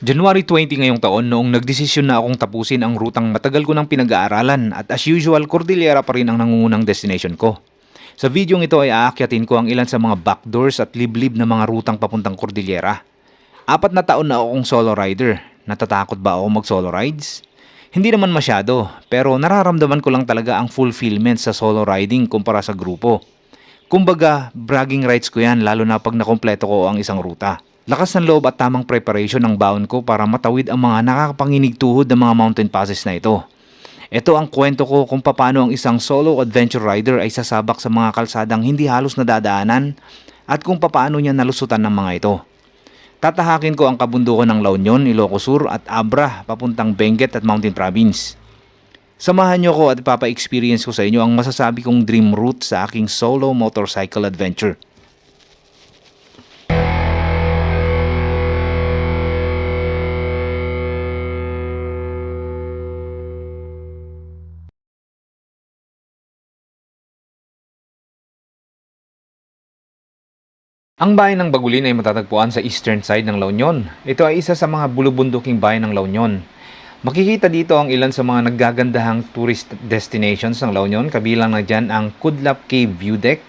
January 20 ngayong taon noong nagdesisyon na akong tapusin ang rutang matagal ko nang pinag-aaralan at as usual, Cordillera pa rin ang nangungunang destination ko. Sa videong ito ay aakyatin ko ang ilan sa mga backdoors at liblib na mga rutang papuntang Cordillera. 4 na taon na akong solo rider. Natatakot ba ako mag-solo rides? Hindi naman masyado, pero nararamdaman ko lang talaga ang fulfillment sa solo riding kumpara sa grupo. Kumbaga, bragging rights ko yan lalo na pag nakompleto ko ang isang ruta. Lakas ng loob at tamang preparation ng baon ko para matawid ang mga nakakapanginig tuhod ng mga mountain passes na ito. Ito ang kwento ko kung paano ang isang solo adventure rider ay sasabak sa mga kalsadang hindi halos nadadaanan at kung paano niya nalusutan ng mga ito. Tatahakin ko ang kabundukan ng La Union, Ilocos Sur at Abra papuntang Benguet at Mountain Province. Samahan niyo ko at ipapa-experience ko sa inyo ang masasabi kong dream route sa aking solo motorcycle adventure. Ang bayan ng Bagulin ay matatagpuan sa eastern side ng La Union. Ito ay isa sa mga bulubunduking bayan ng La Union. Makikita dito ang ilan sa mga naggagandahang tourist destinations ng La Union, kabilang na dyan ang Kudlap Cave View Deck,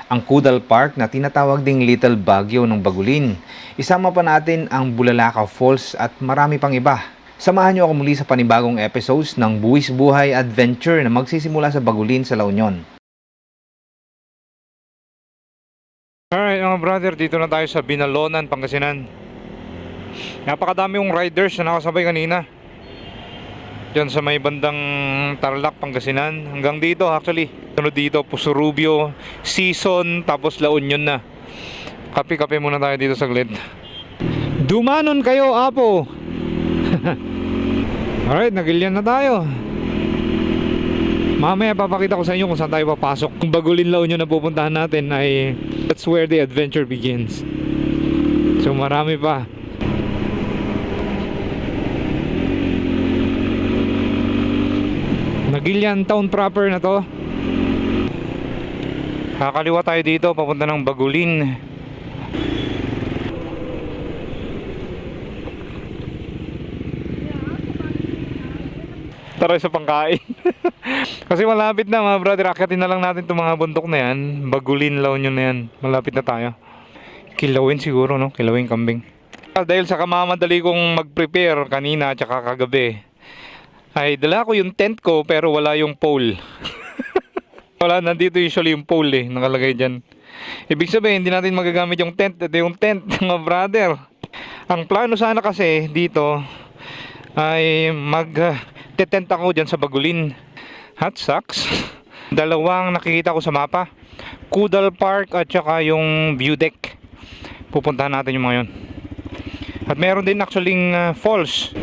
ang Kudal Park na tinatawag ding Little Baguio ng Bagulin. Isama pa natin ang Bulalakaw Falls at marami pang iba. Samahan niyo ako muli sa panibagong episodes ng Buwis Buhay Adventure na magsisimula sa Bagulin sa La Union. Alright mga brother, dito na tayo sa Binalonan, Pangasinan. Napakadami yung riders na nakasabay kanina diyan sa may bandang Tarlac, Pangasinan. Hanggang dito actually. Sunod dito, Pusurubio, Season, tapos La Union na. Kape-kape muna tayo dito saglit. Dumanon kayo, Apo! Alright, nagilian na tayo. Mamaya papakita ko sa inyo kung saan tayo papasok. Kung Bagulin La Union na pupuntahan natin ay that's where the adventure begins. So marami pa. Nagilian town proper na to. Kakaliwa tayo dito papunta ng Bagulin. Tara sa pangkain. Kasi malapit na mga brother, akyatin na lang natin itong mga bundok na yan. Bagulin, La Union na yan. Malapit na tayo. Kilawin siguro, no? Kilawin kambing. Dahil sa kamamadali kong mag-prepare kanina at saka kagabi, ay dala ko yung tent ko pero wala yung pole. Wala, nandito usually yung pole nakalagay dyan. Ibig sabihin, hindi natin magagamit yung tent. Ito yung tent mga brother. Ang plano sana kasi dito ay mag-tent ako dyan sa Bagulin. Hot sucks. Dalawang nakikita ko sa mapa, Kudal Park at saka yung View Deck. Pupuntahan natin yung mga yun. At meron din actually falls.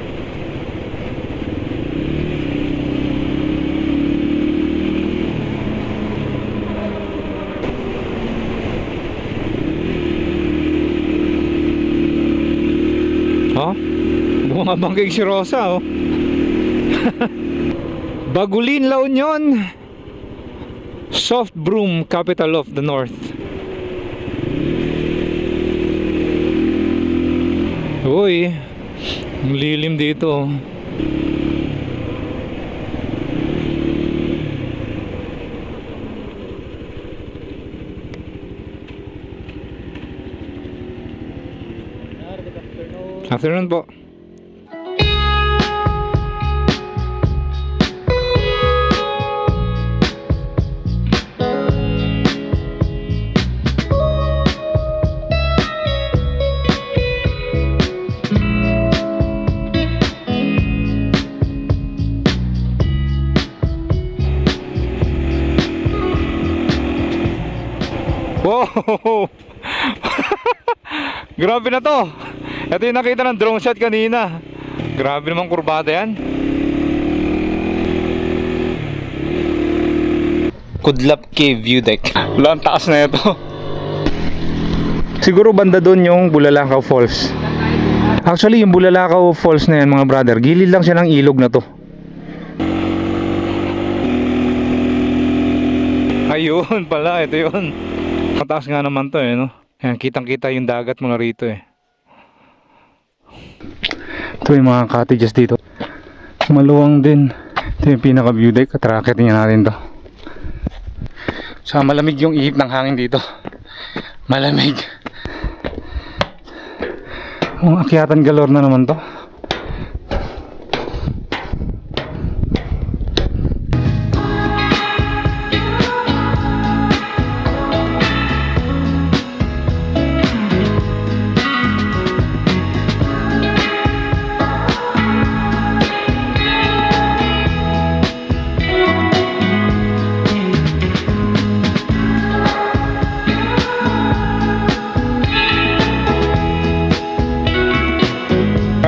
Oh, bumabangkig si Rosa, oh. Bagulin, La Union, soft broom capital of the north. Uy, ang lilim dito. Afternoon po. Wow! Grabe na to. Ito yung nakita ng drone shot kanina. Grabe naman kurbada yan. Kudlap Cave View Deck. Wala, ang taas na ito. Siguro banda doon yung Bulalakaw Falls. Actually yung Bulalakaw Falls na yan mga brother, gilid lang siya ng ilog na to. Ayun pala, ito yun. Mataas nga naman to, no? Ayan, kitang kita yung dagat mula rito, Ito yung mga cottages dito. Maluwang din. Ito yung pinaka view deck. Atrakitin natin to. So malamig yung ihip ng hangin dito. Malamig. Ang akyatan galore na naman to.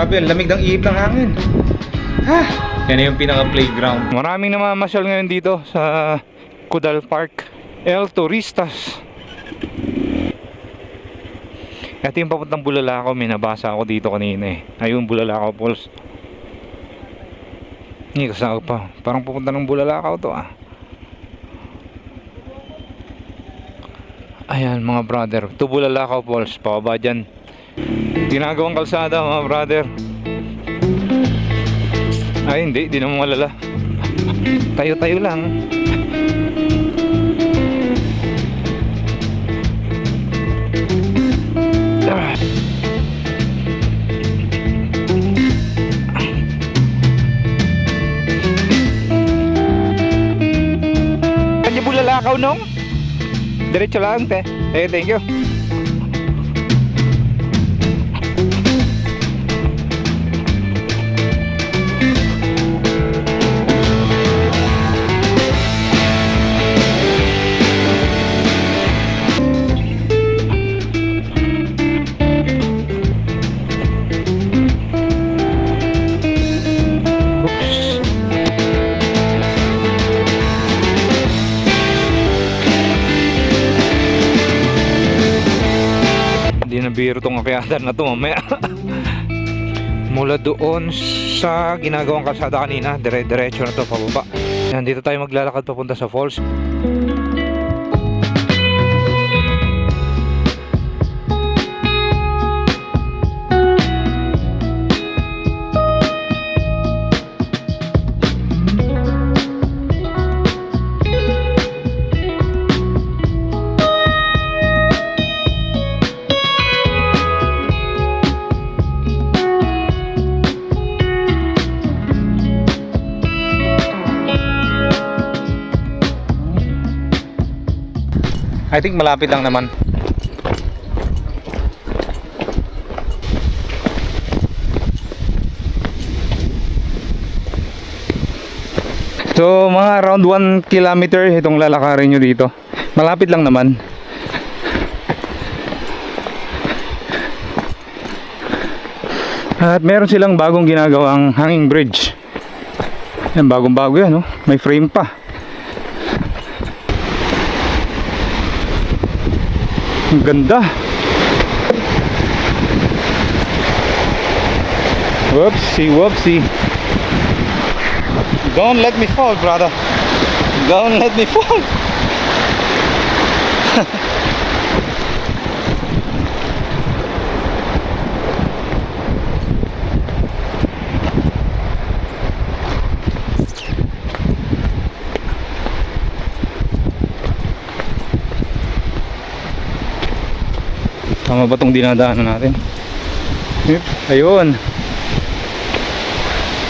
Grabe, ang lamig ng ihip ng hangin. Yan na yung pinaka-playground. Maraming namamasyal ngayon dito sa Kudal Park. El Turistas. Ito yung papuntang Bulalakaw. May nabasa ako dito kanina eh. Ayun, Bulalakaw Falls. Hindi kasama pa. Parang pupunta ng Bulalakaw to ah. Ayan mga brother. Ito Bulalakaw Falls. Pababa dyan. Ginagawang kalsada mga brother. Ay hindi naman malala. Tayo-tayo lang. Kanya Bulalakaw nung? Diretso lang te. Thank you. Biro tong akyatan na to mamaya. Mula doon sa ginagawang kalsada kanina, diretso na to pababa. Yan, dito tayo maglalakad papunta sa falls. I think malapit lang naman. So mga around 1 kilometer itong lalakarin nyo dito. Malapit lang naman. At meron silang bagong ginagawang hanging bridge. Yan, bagong bago yan, no? May frame pa. Ang ganda. Whoopsie, whoopsie. Don't let me fall, brother. Don't let me fall. Tama ba itong dinadaanan natin? Ayun.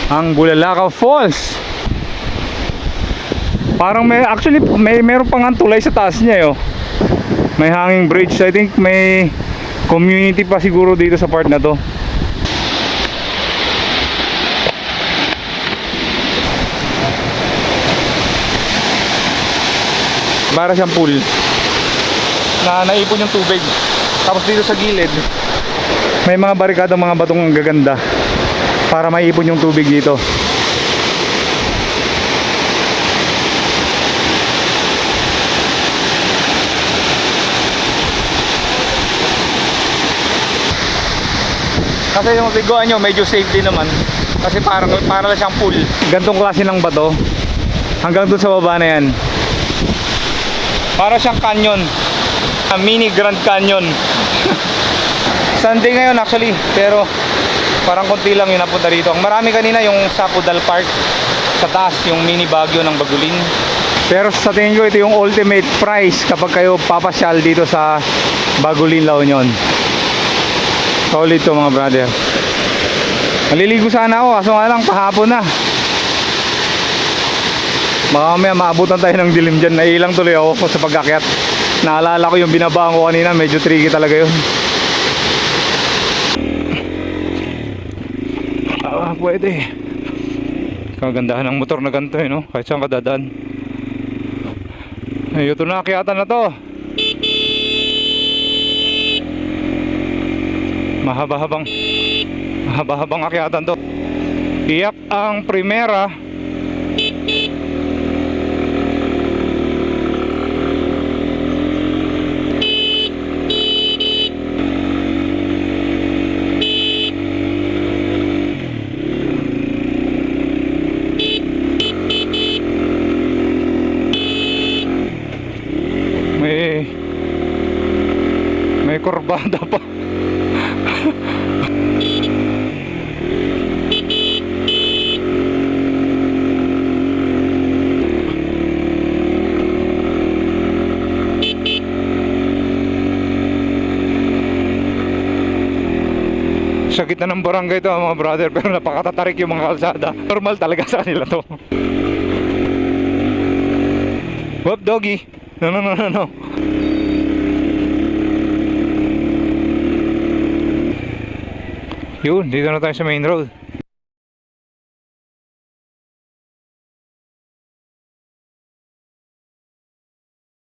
Ang Bulalakaw Falls. Parang meron pang tulay sa taas niya, yo. May hanging bridge. I think may community pa siguro dito sa part na to. Para siyang pool na naipon yung tubig. Tapos dito sa gilid may mga barikadang mga batong gaganda para maipon yung tubig dito. Kasi yung biguan nyo medyo safety naman. Kasi para lang siyang pool. Gantong klase ng bato hanggang dun sa baba na yan. Para siyang canyon. Mini Grand Canyon. Sunday ngayon actually, pero Parang konti lang yung napunta dito. Ang marami kanina yung sa Pudal Park sa taas, yung mini Baguio ng Bagulin. Pero sa tingin ko ito yung ultimate price kapag kayo papasyal dito sa Bagulin, La Union. Solid to mga brother. Maliligo sana ako kaso nga lang pahapon na. Baka mamaya maabutan tayo ng dilim dyan. Naiilang tuloy ako sa pag-akyat. Naalala ko yung binabaan ko kanina, medyo tricky talaga yun. Pwede. Kagandahan ng motor na ganito no? Kahit saan ka dadaan. Ay, ito na, akyatan na to. Mahaba-habang akyatan to. Iyak ang primera. May kurbada pa. Sakit na ng barangay ito mga brother, pero napakatatarik yung mga kalsada. Normal talaga sa kanila to. Whoop doggy. No. Yun, dito na tayo sa main road.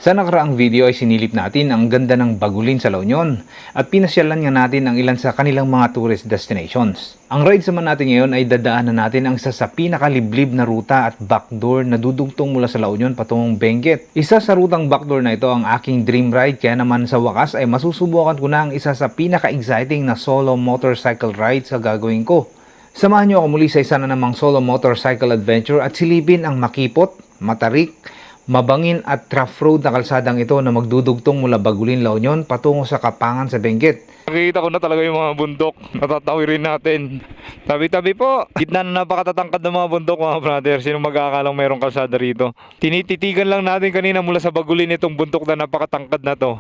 Sa nakaraang video ay sinilip natin ang ganda ng Bagulin sa La Union at pinasyalan nga natin ang ilan sa kanilang mga tourist destinations. Ang ride naman natin ngayon ay dadaanan natin ang isa sa pinakaliblib na ruta at backdoor na dudugtong mula sa La Union patungong Benguet. Isa sa rutang backdoor na ito ang aking dream ride, kaya naman sa wakas ay masusubukan ko na ang isa sa pinaka-exciting na solo motorcycle ride sa gagawin ko. Samahan niyo ako muli sa isa na namang solo motorcycle adventure at silipin ang makipot, matarik, mabangin at rough road na kalsadang ito na magdudugtong mula Bagulin, La Union patungo sa Kapangan sa Benguet. Nakikita ko na talaga yung mga bundok, natatawirin natin. Tabi-tabi po, gitna na napakatatangkad ng mga bundok mga brother. Sino mag-aakalang mayroong kalsada rito? Tinititigan lang natin kanina mula sa Bagulin itong bundok na napakatangkad na to.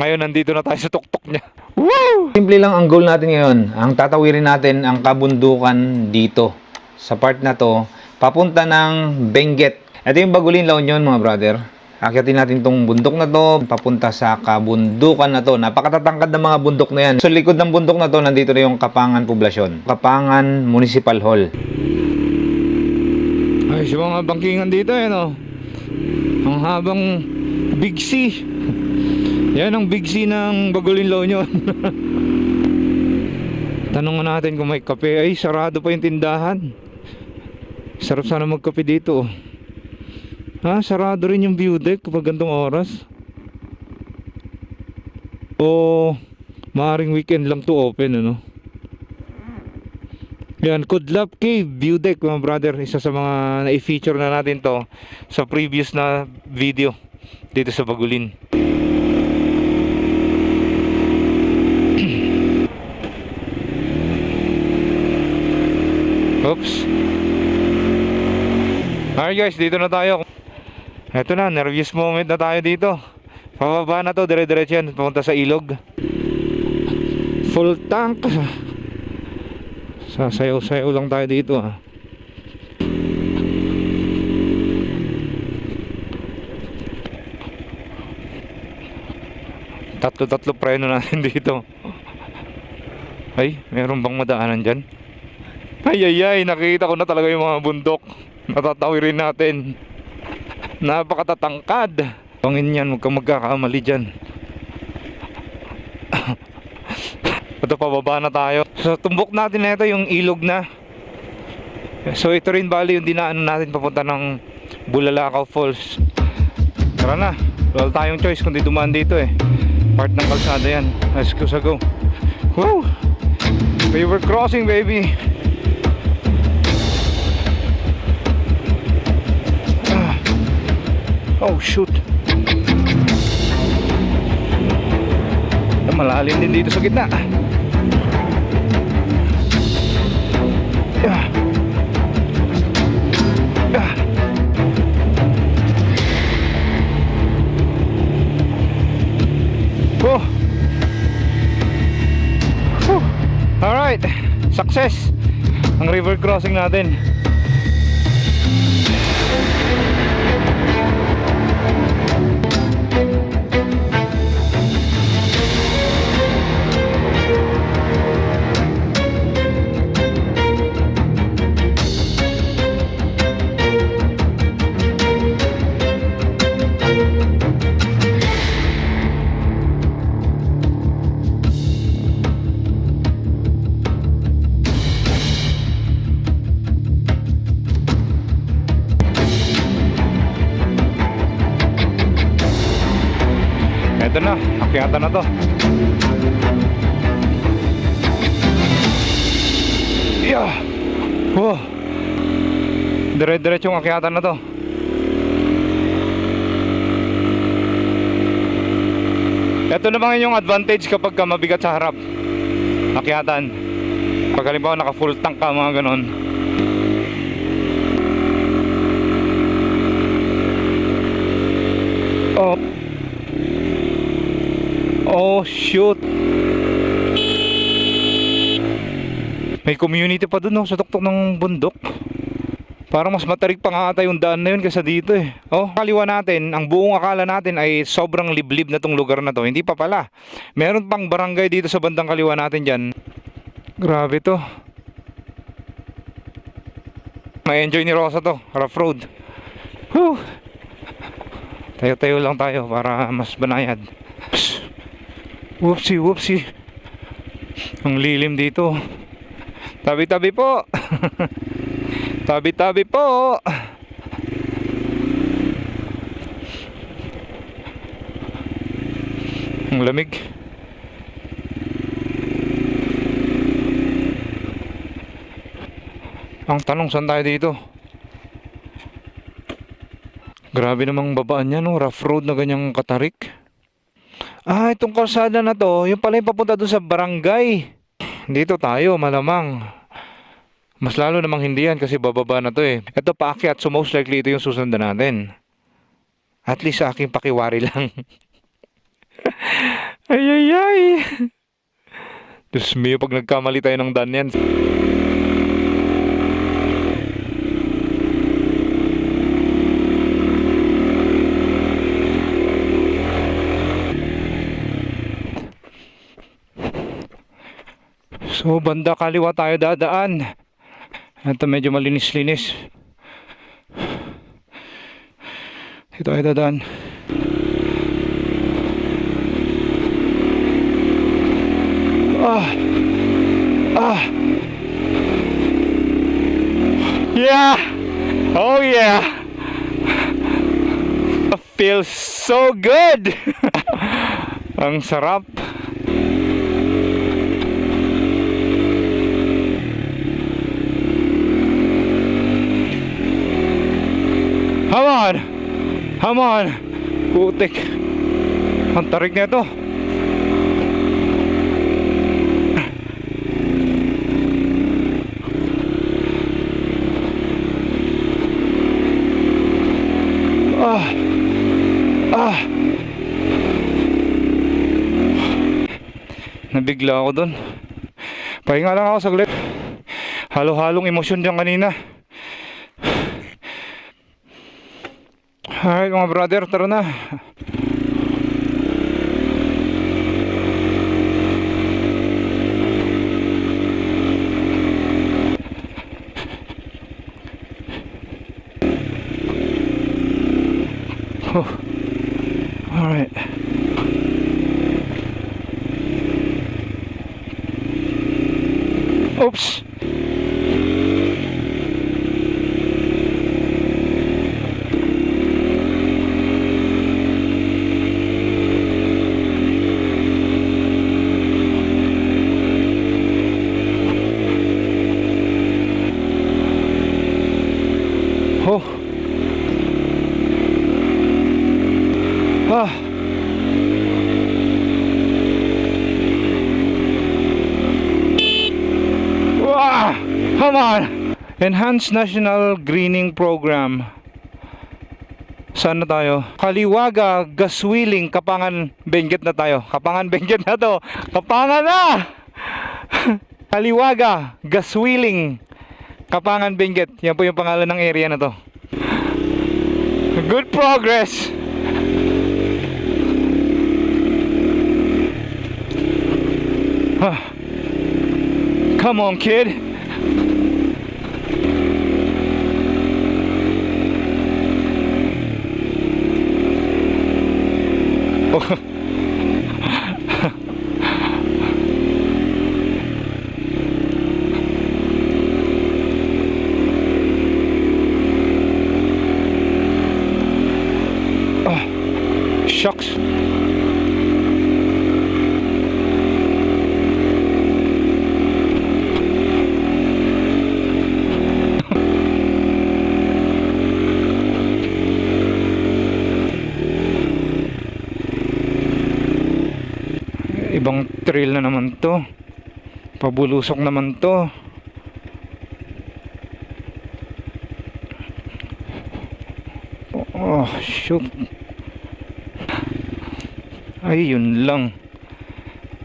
Ngayon nandito na tayo sa tuktok niya. Woo! Simple lang ang goal natin ngayon. Ang tatawirin natin ang kabundukan dito. Sa part na to, papunta ng Benguet. Ito yung Bagulin, La Union mga brother. Akyatin natin tong bundok na to, papunta sa kabundukan na to. Napakatatangkad ng mga bundok na yan. Sa likod ng bundok na to, nandito na yung Kapangan Poblasyon. Kapangan Municipal Hall. Ay, sa mga bangkingan dito no? Ang habang Big C. Yan ang Big C ng Bagulin, La Union. Tanong natin kung may kape. Ay, sarado pa yung tindahan. Sarap sana magkape dito. Sarado rin yung view deck kapag gantong oras. O maaaring weekend lang to open ano. Yan, Kudlap Cave view deck mga brother. Isa sa mga na-feature na natin to sa previous na video dito sa Bagulin. Oops. Alright guys, dito na tayo. Eto na, nervous moment na tayo dito. Pababa na to, dire-diretso yan, papunta sa ilog. Full tank. Sasayaw-sayaw lang tayo dito Tatlo preno natin dito. Ay, meron bang madaanan dyan? Ay, nakita ko na talaga yung mga bundok. Natatawirin natin. Napakatatangkad. Pangin yan, huwag kang magkakamali dyan. Ito, pababa na tayo. So tumbok natin na ito yung ilog na. So ito rin bali yung dinaanan natin papunta ng Bulalakaw Falls. Tara na, wala tayong choice kundi dumaan dito part ng kalsada yan. Let's go. Woo! River crossing baby. Oh shoot. Malalim din dito sa gitna. ang river crossing natin. Ito na, akyatan na to. Yeah. Wow. Dire-diretsong akyatan na to. Ito naman yung advantage kapag ka mabigat sa harap. Akyatan. Pag halimbawa naka full tank ka, mga ganon. Oh. Oh shoot. May community pa dun, no, sa tuktok ng bundok. Parang mas matarik pa nga ata yung daan na yun kaysa dito eh. Oh, kaliwa natin, ang buong akala natin ay sobrang liblib na tong lugar na to. Hindi pa pala. Meron pang barangay dito sa bandang kaliwa natin dyan. Grabe to. May enjoy ni Rosa to, rough road. Whew. Tayo-tayo lang tayo para mas banayad. Psst. Whoopsie, whoopsie. Ang lilim dito. Tabi-tabi po. Tabi-tabi po. Ang lamig. Ang tanong, saan tayo dito? Grabe namang babaan niya, no? Rough road na ganyang katarik. Ah, itong kalsada na to, yung pala yung papunta doon sa barangay. Dito tayo, malamang. Mas lalo namang hindi yan kasi bababa na to eh. Ito paakyat, so most likely ito yung susundan natin. At least sa aking pakiwari lang. Ay, ay, ay. Diyos mio, pag nagkamali tayo ng daan yan. So banda kaliwa tayo dadaan. Ito medyo malinis-linis. Dito tayo dadaan. Yeah. Oh yeah. Feels so good. Ang sarap. Come on! Come on! Putik! Ang tarik na ito! Nabigla ako dun. Pahinga lang ako saglit. Halo-halong emosyon dyan kanina. Alright mga brother, tara na. Oh. Alright. Oops. Oh. Ah. Wow. Come on. Enhanced National Greening Program. Saan na tayo? Kaliwaga, Gaswiling, Kapangan, Benguet na tayo. Kapangan, Benguet na to. Kapangan na! Aliwaga, Gaswiling, Kapangan, Benguet. Yan po yung pangalan ng area na to. Good progress. Come on, kid. Oh. Shucks. Ibang trail na naman to. Pabulusok naman to. Oh, shoot. Ay, yun lang.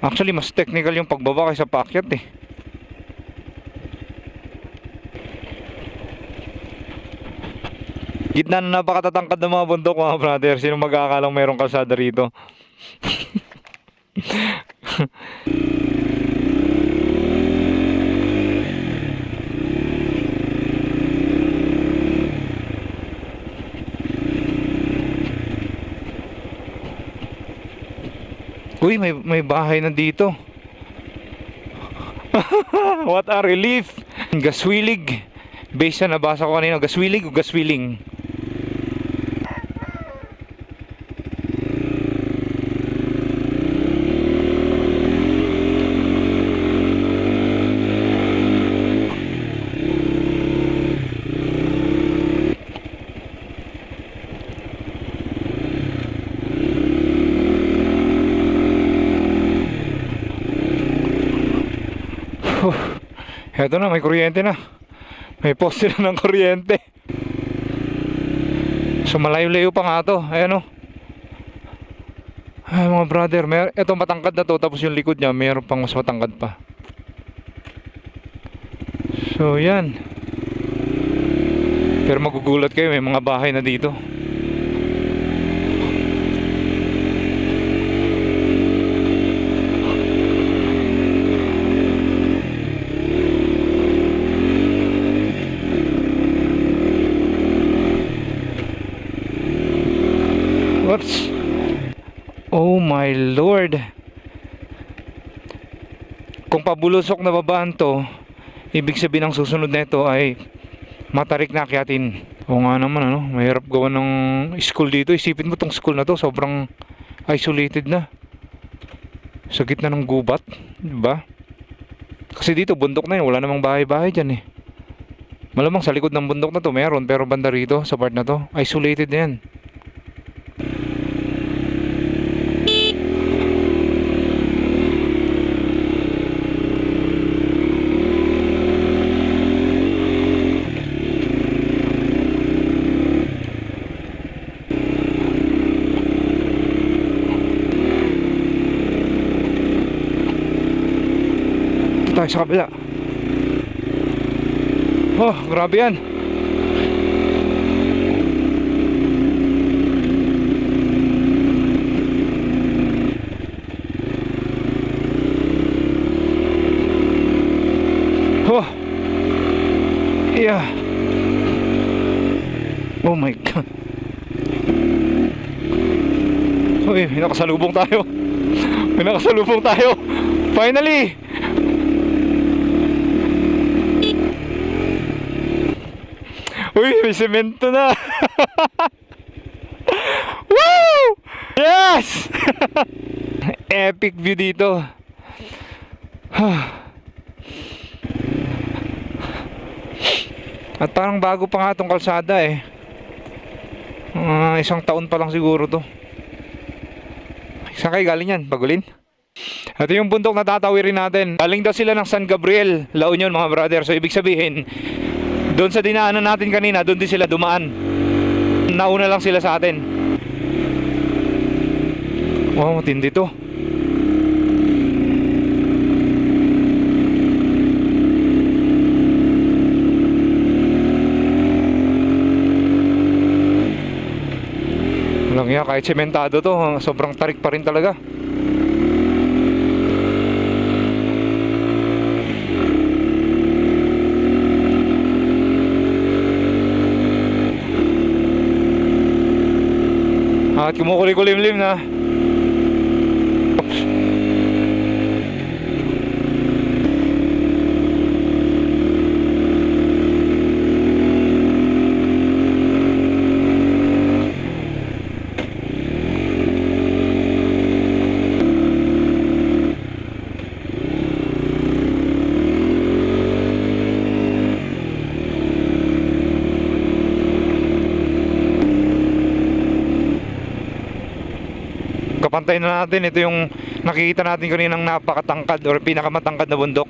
Actually, mas technical yung pagbaba kaysa paakyat eh. Gitna na napakatatangkad ng mga bundok, mga brother. Sino mag-aakalang mayroong kalsada rito? Uy, may bahay na dito. What a relief. Gaswilig. Base na nabasa ko kanina. Gaswilig o Gaswiling? Eto na, may kuryente na. May poste na ng kuryente. So malayo-layo pa nga to. Ayan o. Ay mga brother, eto matangkad na to. Tapos yung likod niya, mayroon pang mas matangkad pa. So yan. Pero magugulat kayo, may mga bahay na dito. Whoops. Oh my lord. Kung pabulusok na babaan to, ibig sabihin ang susunod na ito ay matarik na akyatin. O nga naman ano, mahirap gawa ng school dito. Isipin mo tong school na to, sobrang isolated na. Sa gitna ng gubat, diba? Kasi dito bundok na yun, wala namang bahay-bahay dyan eh. Malamang sa likod ng bundok na to meron, pero banda rito sa part na to, isolated na yan. Tayo sa kabila. Oh, grabe yan. Oh. Yeah. Oh my god. Uy, may nakasalubong tayo. May nakasalubong tayo. Finally. Uy, may semento na. Woo! Yes! Epic view dito. At parang bago pa nga tong kalsada eh. Isang taon pa lang siguro to. Saan kayo galing yan? Bagulin? Ito yung bundok na tatawirin natin. Galing daw sila ng San Gabriel, La Union mga brother. So ibig sabihin, doon sa dinaanan natin kanina, doon din sila dumaan. Nauna lang sila sa atin. Wow, matindi to. Yeah, kahit sementado to, sobrang tarik pa rin talaga. At kumukulim-kulimlim na. Kapantay na natin, ito yung nakikita natin kaninang napakatangkad or pinakamatangkad na bundok.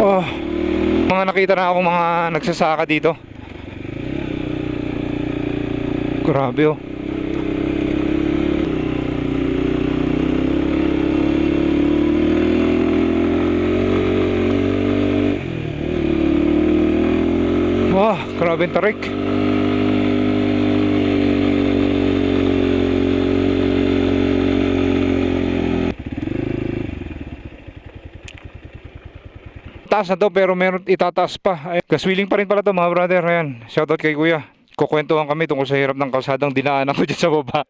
Oh, mga nakita na akong mga nagsasaka dito. Grabe oh. Wah, grabe yung tarik. Taas na to pero meron itataas pa. Gaswiling pa rin pala to mga brother. Ayan, shoutout kay kuya. Kukwentuhan kami tungkol sa hirap ng kalsadang dinaanan ko dyan sa baba.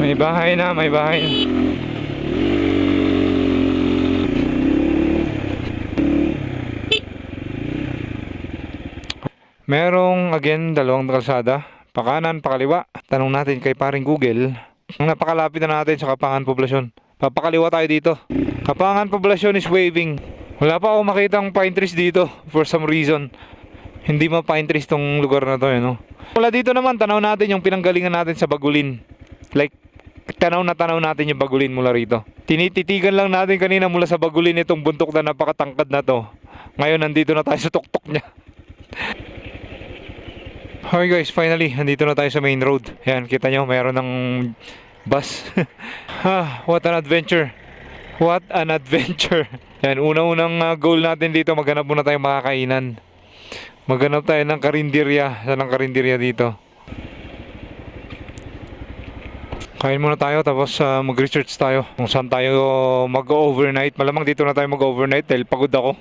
May bahay na, may bahay na. Merong again dalawang kalsada, pakanan, pakaliwa. Tanong natin kay paring Google. Ang napakalapit na natin sa Kapangan Poblasyon. Papakaliwa tayo dito. Kapangan Poblasyon is waving. Wala pa akong makitang pine trees dito for some reason. Hindi ma-pine trees tong lugar na to, no? Wala dito naman, tanaw natin yung pinanggalingan natin sa Bagulin. Like, tanaw natin yung Bagulin mula rito. Tinititigan lang natin kanina mula sa Bagulin itong buntok na napakatangkad na to. Ngayon nandito na tayo sa tuktok niya. Okay guys, finally, nandito na tayo sa main road. Ayan, kita nyo, mayroon ng bus. What an adventure. What an adventure. Ayan, unang-unang goal natin dito, maghanap muna tayo makakainan. Maghanap tayo ng karinderya. Saan ang karinderya dito? Kain muna tayo, tapos mag-research tayo kung saan tayo mag-overnight. Malamang dito na tayo mag-overnight dahil pagod ako.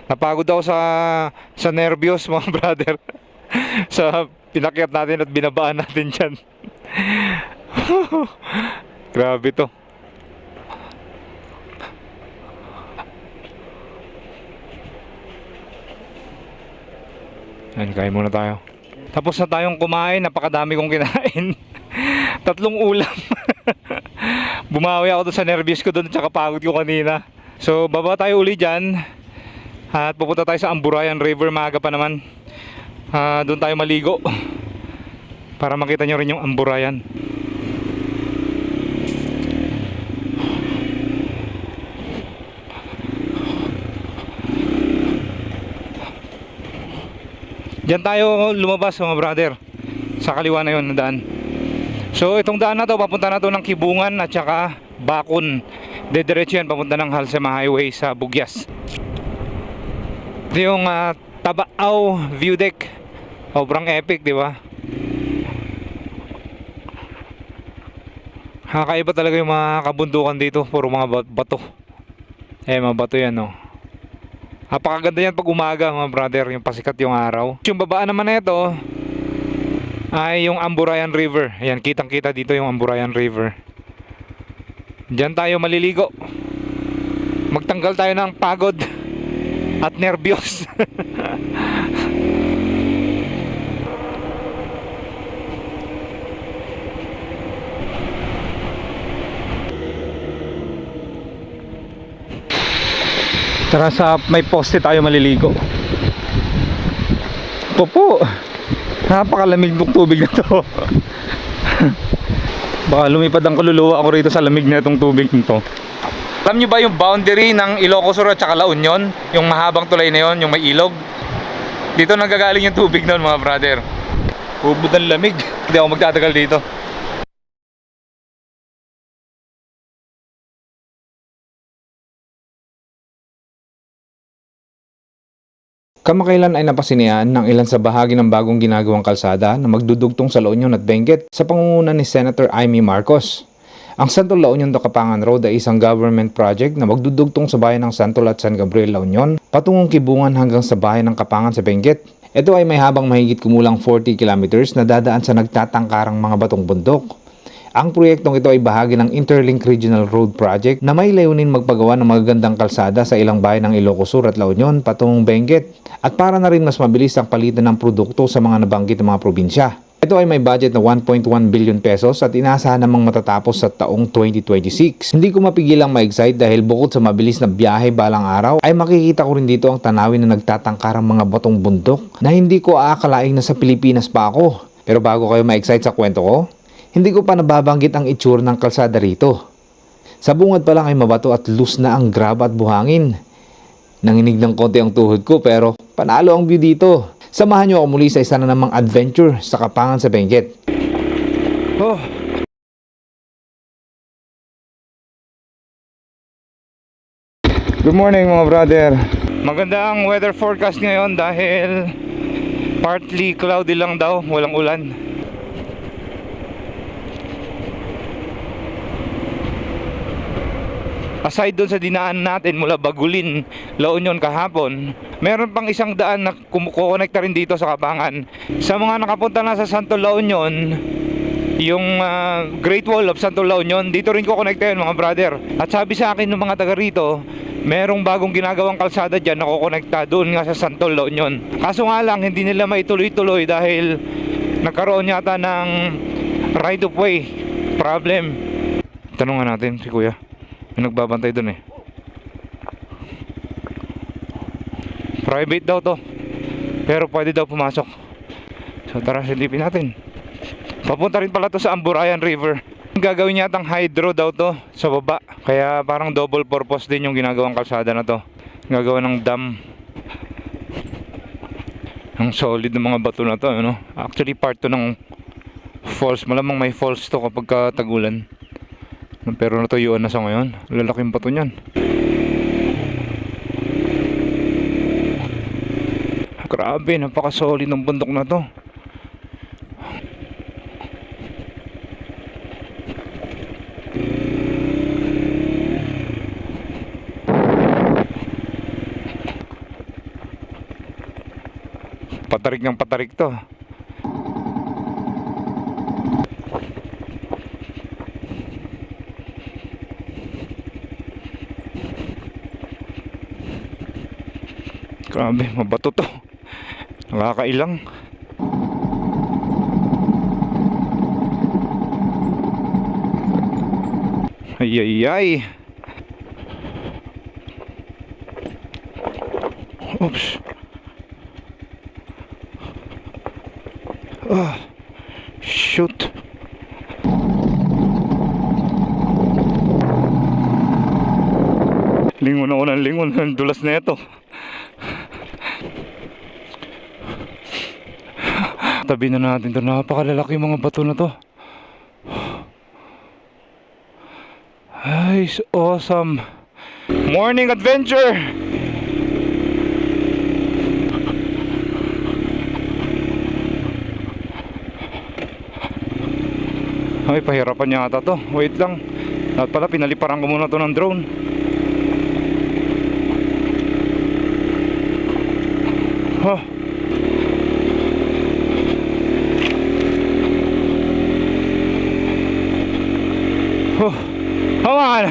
Napagod ako sa nervyos mga brother. Sa pinakyat natin at binabaan natin dyan. Grabe to. Ayan, kain muna tayo. Tapos na tayong kumain, napakadami kong kinain. 3 ulam. Bumawi ako doon sa nervyos ko doon at saka pagod ko kanina. So baba tayo uli dyan at pupunta tayo sa Amburayan River. Maaga pa naman. Doon tayo maligo para makita nyo rin yung Amburayan. Diyan tayo lumabas mga brother. Sa kaliwa na yun na daan. So itong daan na to, papunta na to ng Kibungan at saka Bakun. Dediretso yan papunta ng Halsema Highway sa Bugyas. Ito yung Tabao View Deck. Sobrang epic, di ba? Kakaiba talaga yung mga kabundukan dito. Puro mga bato. Mga bato yan, no. Napakaganda yan pag umaga, mga brother. Yung pasikat yung araw. Yung babaan naman na ito ay yung Amburayan River. Ayan, kitang kita dito yung Amburayan River. Diyan tayo maliligo. Magtanggal tayo ng pagod at nervyos. Tara, sa may poste tayo maliligo. Popo, napakalamig ng tubig na to. Baka lumipad ang kaluluwa ako rito sa lamig na itong tubig nito. Alam nyo ba yung boundary ng Ilocos Sur at saka La Union? Yung mahabang tulay na yon, yung may ilog. Dito nanggagaling yung tubig noon mga brother. Hubod ng lamig. Hindi ako magtatagal dito. Kamakailan ay napasinehan ng ilan sa bahagi ng bagong ginagawang kalsada na magdudugtong sa La Union at Benguet sa pangunguna ni Senator Amy Marcos. Ang Santol La Union to Kapangan Road ay isang government project na magdudugtong sa bayan ng Santol at San Gabriel, La Union patungong Kibungan hanggang sa bayan ng Kapangan sa Benguet. Ito ay may habang mahigit kumulang 40 kilometers na dadaan sa nagtatangkarang mga batong bundok. Ang proyektong ito ay bahagi ng Interlink Regional Road Project na may layunin magpagawa ng magagandang kalsada sa ilang bayan ng Ilocos Sur at La Union patungong Benguet at para na rin mas mabilis ang palitan ng produkto sa mga nabanggit na mga probinsya. Ito ay may budget na 1.1 billion pesos at inaasahan namang matatapos sa taong 2026. Hindi ko mapigilang ma-excite dahil bukod sa mabilis na biyahe balang araw ay makikita ko rin dito ang tanawin na nagtatangkarang mga batong bundok na hindi ko aakalaing nasa Pilipinas pa ako. Pero bago kayo ma-excite sa kwento ko, hindi ko pa nababanggit ang itsura ng kalsada rito. Sa bungad pa lang ay mabato at loose na ang graba at buhangin. Nanginig ng konti ang tuhod ko pero panalo ang view dito. Samahan niyo ako muli sa isa na namang adventure sa Kapangan sa Benguet. Oh. Good morning mga brother. Maganda ang weather forecast ngayon dahil partly cloudy lang daw, walang ulan. Aside dun sa dinaan natin mula Bagulin, La Union kahapon, meron pang isang daan na kumukonekta rin dito sa Kapangan. Sa mga nakapunta na sa Santol La Union, yung Great Wall of Santol La Union, dito rin ko konekta yun mga brother. At sabi sa akin ng mga taga rito, merong bagong ginagawang kalsada dyan na kukonekta doon nga sa Santol La Union. Kaso nga lang, hindi nila maituloy-tuloy dahil nagkaroon yata ng right of way problem. Tanungan natin si kuya. May nagbabantay dun eh. Private daw to, pero pwede daw pumasok. So tara, silipin natin. Papunta rin pala to sa Amburayan River. Gagawin yatang hydro daw to sa baba. Kaya parang double purpose din yung ginagawang kalsada na to. Gagawa ng dam. Ang solid ng mga bato na to, ano? Actually part to ng falls. Malamang may falls to kapag tagulan. Pero natuyuan na sa ngayon. Lalaking bato niyan. Grabe, napaka-solid ng bundok na to. Patarik ng patarik to. Grabe, mabato to. Nakakailang. Ay ay ay. Oops. Ah, shoot. Lingon ako ng lingon. Ang dulas na ito. Tabi na natin ito. Napakalalaki mga bato na to. Ay, awesome. Morning adventure. Ay, pahirapan niya ata to. Wait lang. Dapat pala pinaliparan ko muna to ng drone. Huh. Oh, come on.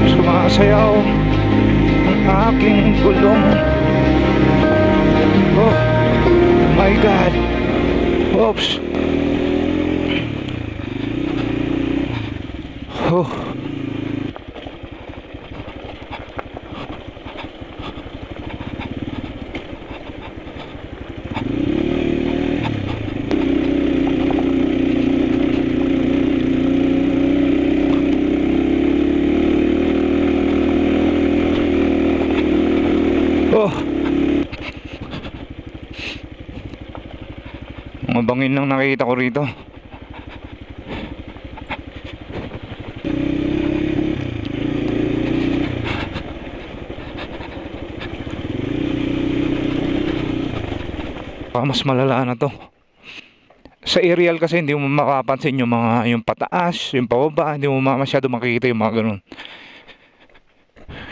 Sumasayaw ang aking gulong. Oh my God. Oops. Oh. bangin lang nakita ko rito. Mas malala na to. Sa aerial kasi hindi mo mapapansin yung mga yung pataas, yung pababa, hindi mo masyado makikita yung mga ganun.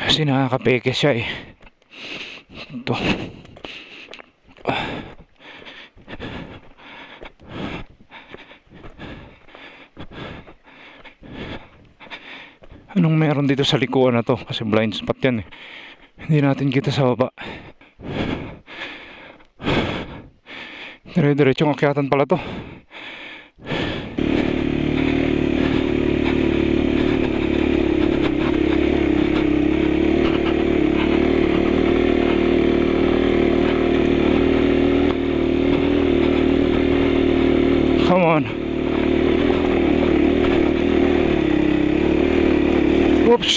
Kasi nakakapeke siya eh. Ito. Anong meron dito sa likuan na to? Kasi blind spot yan eh. Hindi natin kita sa baba. Dire-diretsong akyatan pala to. Come on. Oops.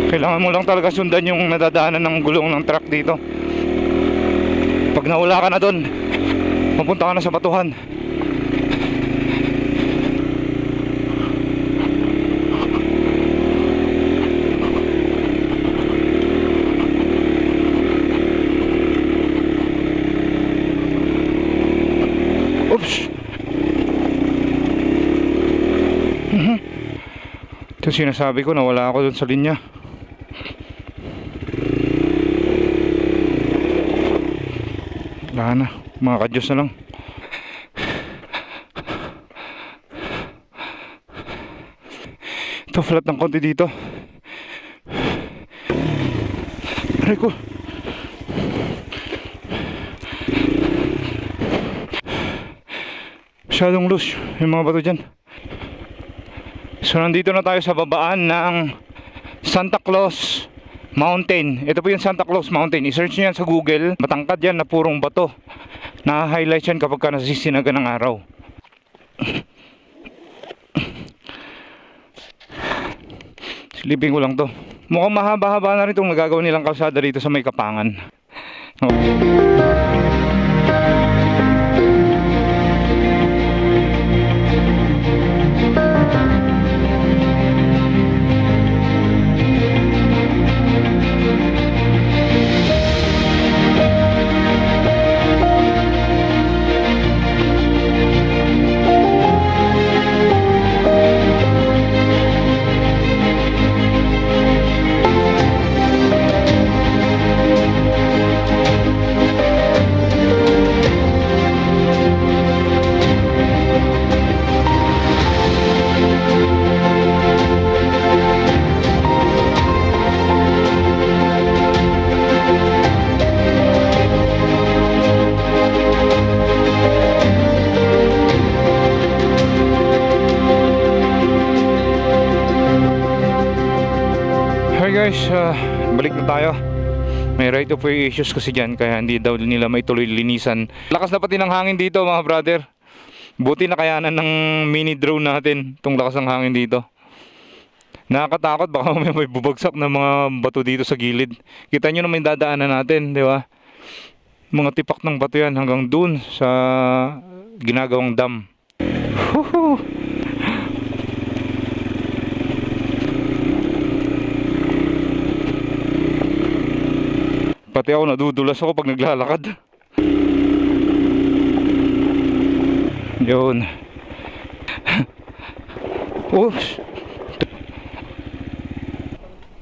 Kailangan mo lang talaga sundan yung nadadaanan ng gulong ng truck dito. Pag naula ka na doon, mapunta ka na sa batuhan. Oops. Ito sinasabi ko, nawala ako doon sa linya. Wala na, mga kadyos na lang. Ito flat ng konti dito. Aray ko. Masyadong loose yung mga bato dyan. So nandito na tayo sa babaan ng Santa Claus Mountain. Ito po yung Santa Claus Mountain. I-search nyo yan sa Google. Matangkad yan na purong bato. Na-highlight yan kapag ka nasisinaga ng araw. Sleeping ko lang to. Mukhang mahaba-haba na rin itong nagagawa nilang kalsada dito sa may Kapangan. Guys, balik na tayo. May right of way issues kasi dyan, kaya hindi daw nila may tuloy linisan. Lakas na pati ng hangin dito mga brother. Buti na kayanan ng mini drone natin itong lakas ng hangin dito. Nakakatakot, baka may bubagsak na mga bato dito sa gilid. Kita nyo naman yung dadaanan natin, di ba? Mga tipak ng bato yan hanggang dun sa ginagawang dam. Woohoo! Pati ako nadudulas ako pag naglalakad. Yun. Oops.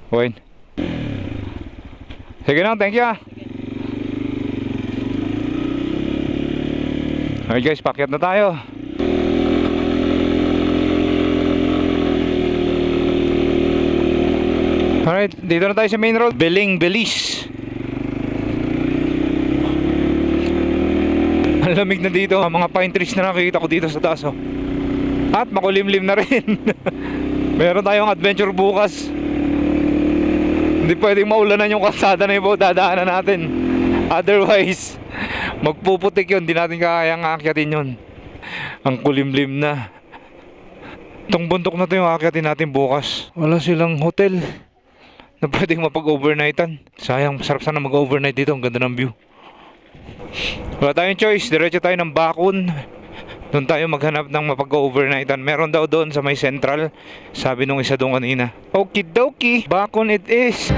Wait. Sige na, thank you. Alright guys, pakyat na tayo. Alright, dito na tayo sa main road, Beling, Belize. Ang lamig na dito, mga pine trees na nakikita ko dito sa taas oh. At makulimlim na rin. Meron tayong adventure bukas. Hindi pwedeng maulanan yung kalsada na yung dadaanan natin. Otherwise, magpuputik yun, di natin kayang aakyatin yun. Ang kulimlim na. Itong bundok na to yung aakyatin natin bukas. Wala silang hotel. na pwedeng mapag-overnightan. Sayang, masarap sana mag-overnight dito. Ang ganda ng view. Wala tayong choice. Diretso tayo ng Bakun. Doon tayo maghanap ng mapag-overnightan. Meron daw doon sa may Central. Sabi nung isa doon kanina. Okidoki, Bakun it is.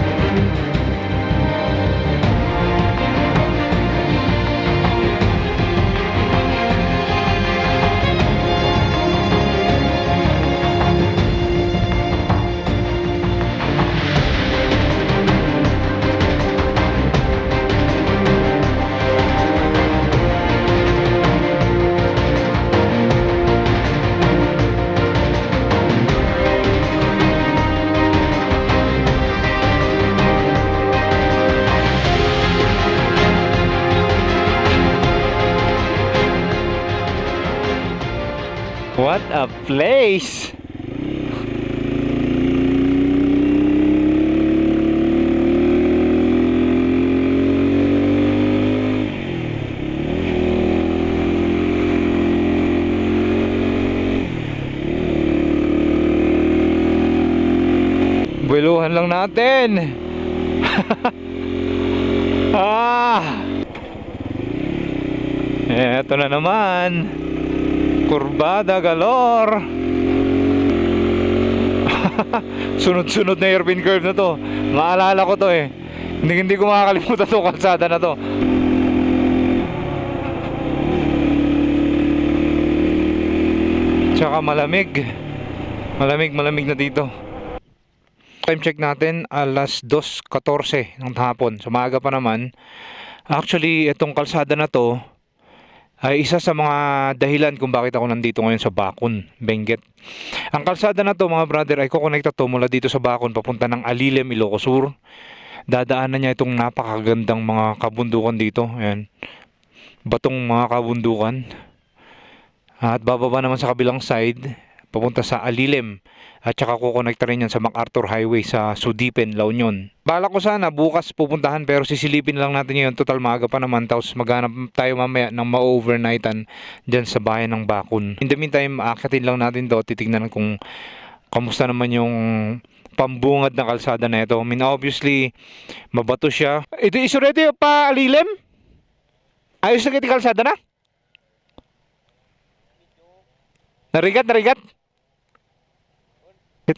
What a place! Buwiluhan lang natin. Eto na naman. Kurbada galore. Sunod-sunod na hairpin curve na to. Maalala ko to eh. Hindi ko makakalimutan to kalsada na to. Tsaka malamig. Malamig na dito. Time check natin, alas 2:14 ng hapon. So maaga pa naman. Actually, itong kalsada na to ay isa sa mga dahilan kung bakit ako nandito ngayon sa Bakun, Benguet. Ang kalsada na to mga brother ay kukonekta to mula dito sa Bakun papunta ng Alilem, Ilocos Sur. Dadaanan niya itong napakagandang mga kabundukan dito. Ayan. Batong mga kabundukan. At bababa naman sa kabilang side papunta sa Alilem. At saka kukonekta rin yan sa MacArthur Highway sa Sudipen, La Union. Bala ko sana bukas pupuntahan pero sisilipin lang natin ngayon. Total maaga pa naman. Tapos maghanap tayo mamaya ng ma-overnightan dyan sa bayan ng Bakun. In the meantime, aakatin lang natin to. Titignan kung kamusta naman yung pambungad na kalsada na ito. I mean, obviously, mabato siya. Ito is already pa Alilem? Ayos na kita kalsada na? Narigat?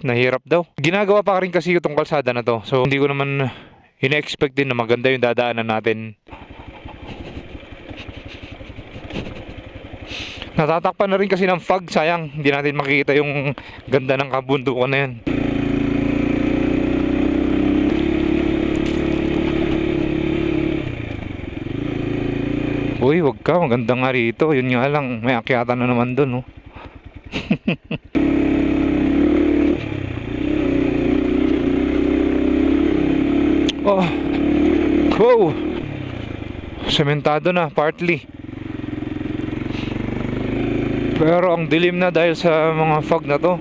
Nahirap daw. Ginagawa pa rin kasi itong kalsada na to. So hindi ko naman ina-expect din na maganda yung dadaanan natin. Natatakpan na rin kasi ng fog. Sayang, hindi natin makikita yung ganda ng kabundukan na yan. Uy, wag ka. Maganda nga rito. Yun nga lang, may akyatan na naman dun, oh. Oh, wow, sementado na partly, pero ang dilim na dahil sa mga fog na to.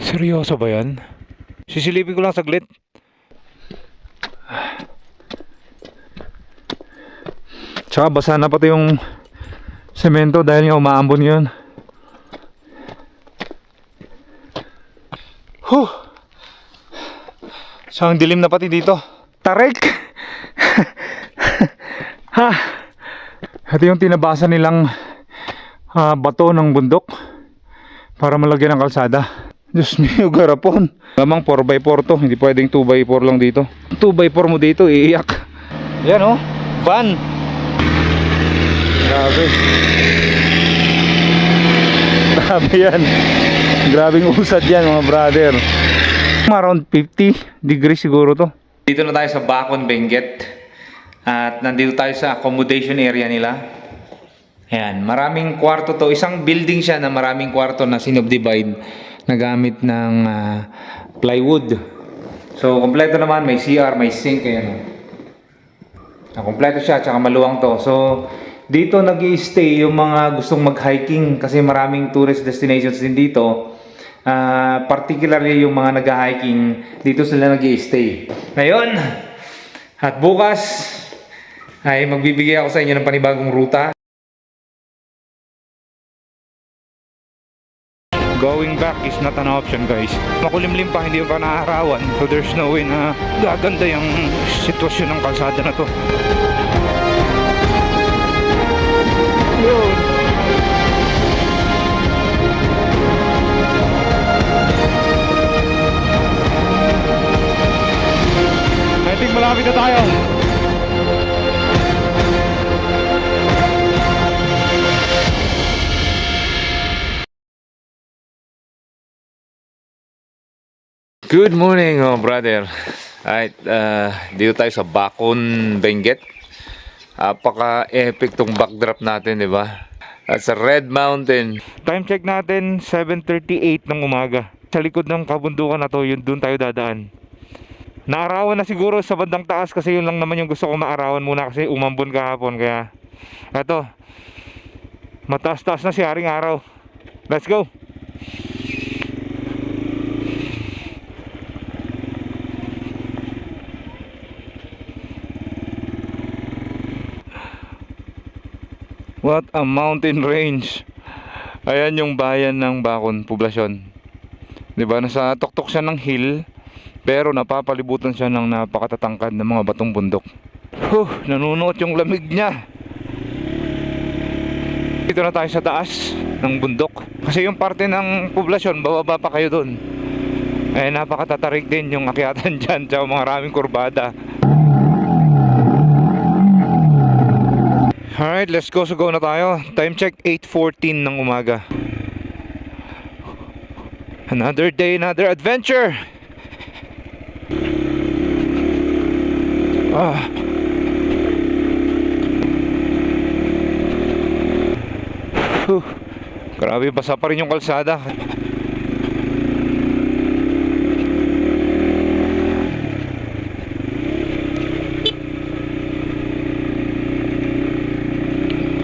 Seryoso ba yan? Sisilipin ko lang saglit. Tsaka basa na pati yung semento dahil nga umaambon yun. So ang dilim na pati dito. Tarek! Ha! Ito yung tinabasa nilang bato ng bundok para malagyan ng kalsada. Diyos mio, garapon. Lamang 4x4 to, hindi pwedeng 2x4 lang dito. 2x4 mo dito, iiyak. Yan oh, van. Grabe. Grabe yan. Grabing usad yan mga brother. Around 50 degrees siguro to. Dito na tayo sa Bakun, Benguet. At nandito tayo sa accommodation area nila. Ayan, maraming kwarto to. Isang building siya na maraming kwarto na sinubdivide na gamit ng plywood. So, kompleto naman. May CR, may sink. Ayan. Kompleto siya, tsaka maluwang to. So, Dito nag-i-stay yung mga gustong mag-hiking kasi maraming tourist destinations din dito. Particularly yung mga nag-hiking, dito sila nag-i-stay. Ngayon, at bukas ay magbibigay ako sa inyo ng panibagong ruta. Going back is not an option, guys. Makulimlim pa, hindi pa naarawan. So there's no way na gaganda yung sitwasyon ng kalsada na to. Yun. I think malapit na tayo. Good morning, brother. Alright, dito tayo sa Bacon, Benguet. Apaka-epic tong backdrop natin, di ba? At sa Red Mountain. Time check natin, 7:38 ng umaga. Sa likod ng kabundukan na to, yun doon tayo dadaan. Naarawan na siguro sa bandang taas kasi yun lang naman yung gusto ko maarawan muna kasi umambon kahapon. Kaya, eto, mataas-taas na si Haring Araw. Let's go! What a mountain range. Ayan yung bayan ng Bacon, poblasyon. 'Di ba? Nasa tuktok siya ng hill, pero napapalibutan siya ng napakatatangkad ng mga batong bundok. Nanunuot yung lamig niya. Dito na tayo sa taas ng bundok. Kasi yung parte ng poblasyon, bababa pa kayo doon. Eh, napakatatarik din yung akyatan dyan, tsaka mga maraming kurbada. Alright, let's go. So go na tayo. Time check 8:14 ng umaga. Another day, another adventure. Grabe, basa pa rin yung kalsada.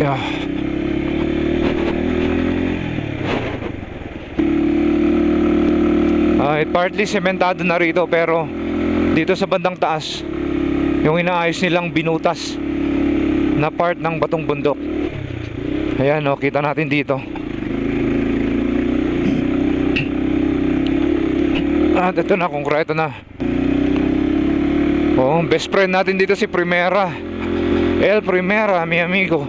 Yeah. Partly sementado na rito, pero dito sa bandang taas yung inaayos nilang binutas na part ng batong bundok. Ayan, oh, kita natin dito. At ito na, konkreto na. Oh, best friend natin dito si Primera. El Primera, mi amigo.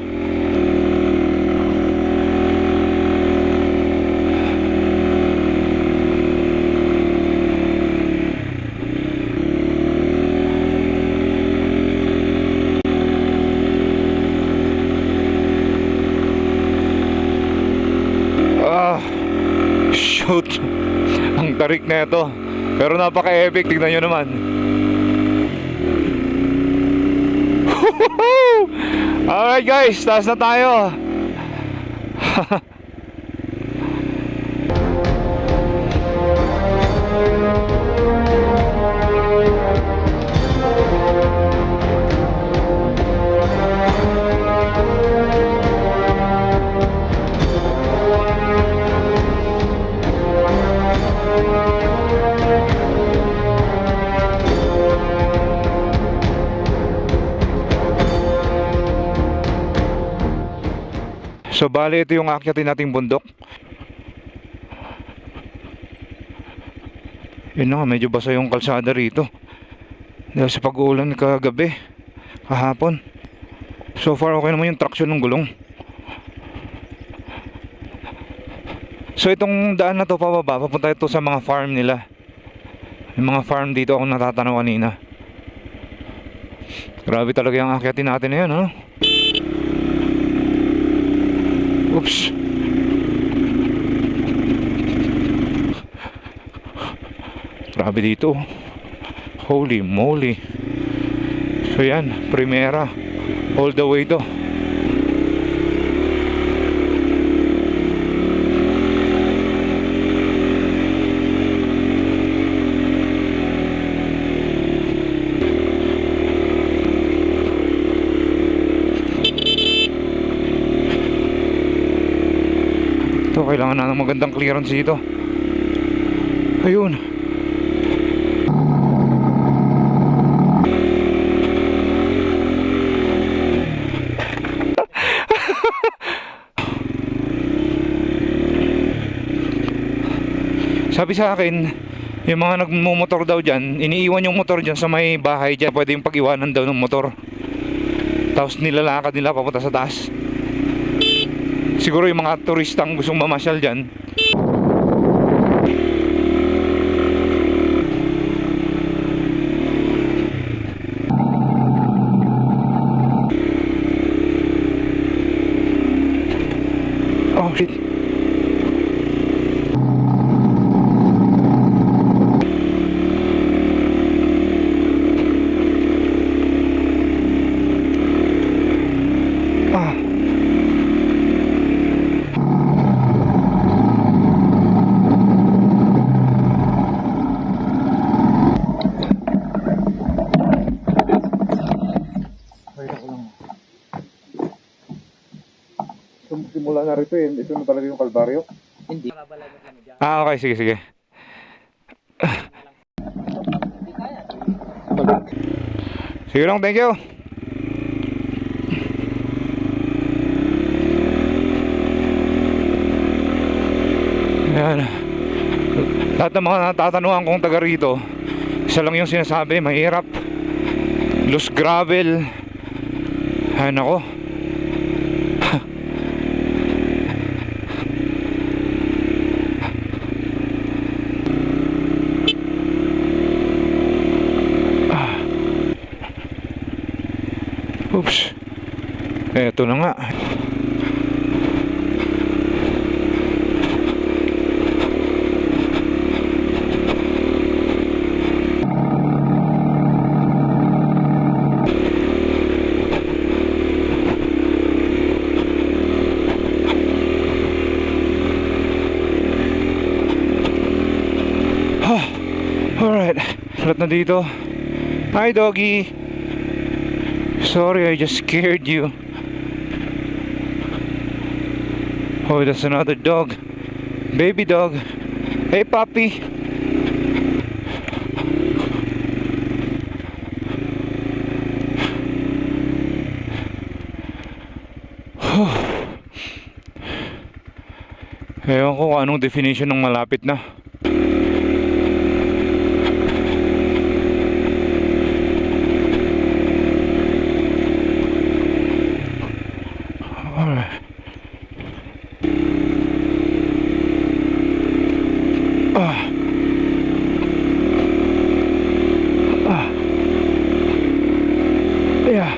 Shoot. Ang tarik na ito. Pero napaka-epic, tignan nyo naman. Alright guys, taas na tayo. So bali, ito yung akyatin nating bundok. Yun na nga, medyo basa yung kalsada rito dahil sa pag-uulan kagabi, kahapon. So far okay naman yung traction ng gulong. So itong daan na to pababa, papunta ito sa mga farm nila. Yung mga farm dito akong natatanaw kanina. Grabe talaga yung akyatin natin na yun, ano? Oops. Grabe dito. Holy moly. So yan, Primera. All the way to. kailangan na ng magandang clearance dito. Ayun. Sabi sa akin, yung mga nagmumotor daw dyan, iniiwan yung motor dyan sa may bahay dyan. Pwede yung pag-iwanan daw ng motor. Tapos nilalakad nila papunta sa taas. Siguro yung mga turistang gustong mamasyal dyan. Oh shit. Ah. Simula na rito eh, ito na talaga yung kalbaryo. Hindi. Ah, okay, sige, sige. Sige lang, thank you. Ayan. Lahat ng mga natatanungan kong taga rito, isa lang yung sinasabi, mahirap. Loose gravel. Ay nako. Oops. Eto na nga. Alright. Flat na dito. Hi doggy. Sorry, I just scared you. Oh, that's another dog. Baby dog. Hey, puppy. Ewan ko kung anong definition ng malapit na. Alright. Yeah.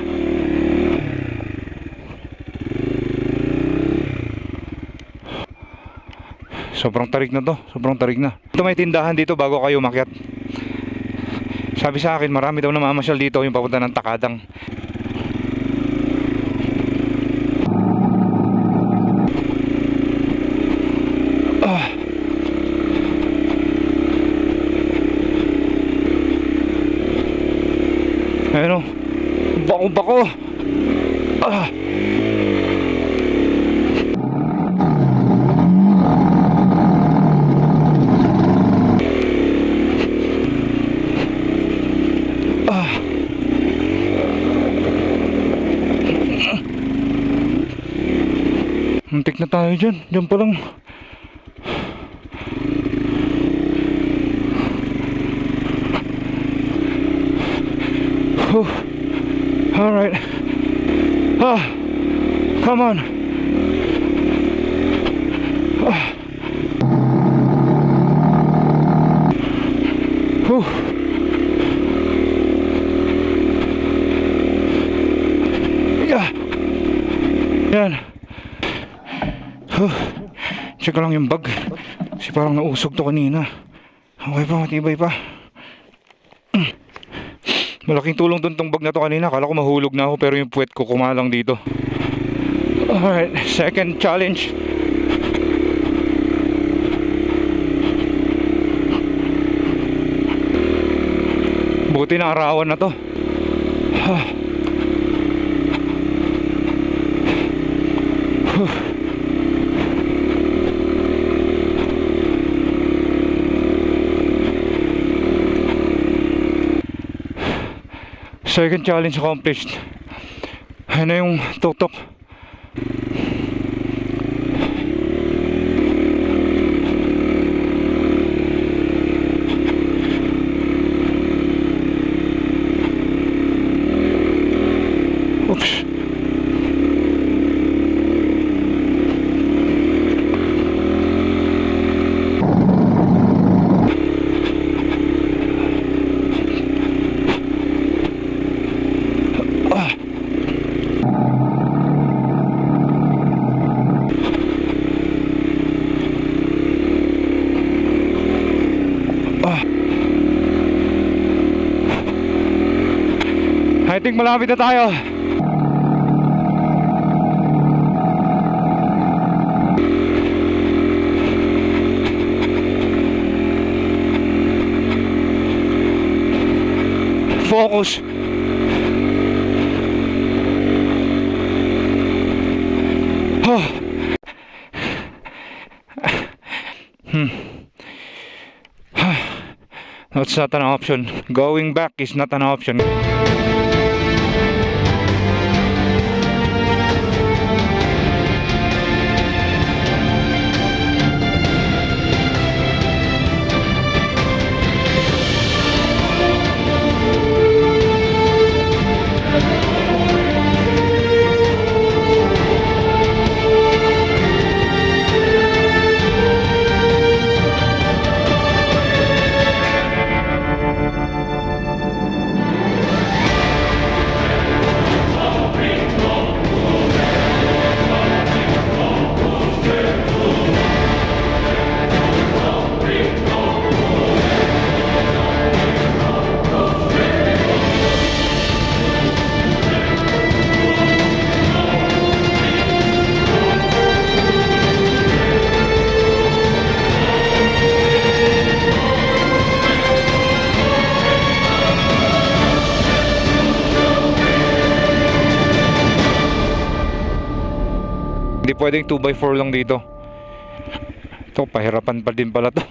Sobrang tarik na to. Sobrang tarik na. Ito may tindahan dito bago kayo umakyat. Sabi sa akin marami daw namamasyal dito yung papunta ng Takadang. Ayun o. Bako-bako. Muntik na tayo dyan. Dyan pa lang. Alright. Come on. Yeah. Yan. Check ko lang yung bag. Kasi parang nausog to kanina. Okay pa, matibay pa. Malaking tulong dun tong bag na to kanina. Kala ko mahulog na ako pero yung puwet ko kumalang dito. Alright, second challenge. Buti na arawan na to. Second challenge accomplished. Ayun na yung tuktok. Oops. I think malapit na tayo. Focus. Oh. That's not an option. Going back is not an option. Hindi pwedeng 2x4 lang dito. Ito, pahirapan pa din pala to.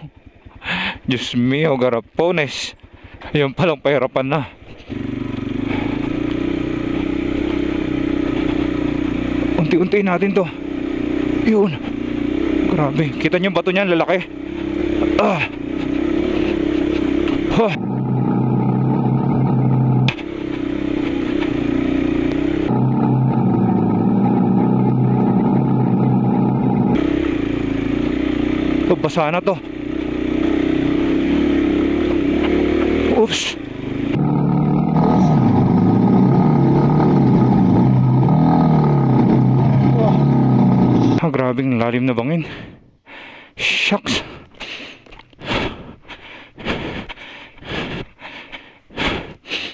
Diyos mio, garapones. Ayun palang pahirapan na. Unti-unti natin to. Yun. Grabe. Kita niyo yung bato niyan, lalaki. Ah. Huh. Ito, basa na to. Oops. Ah, grabing lalim na bangin. Shucks.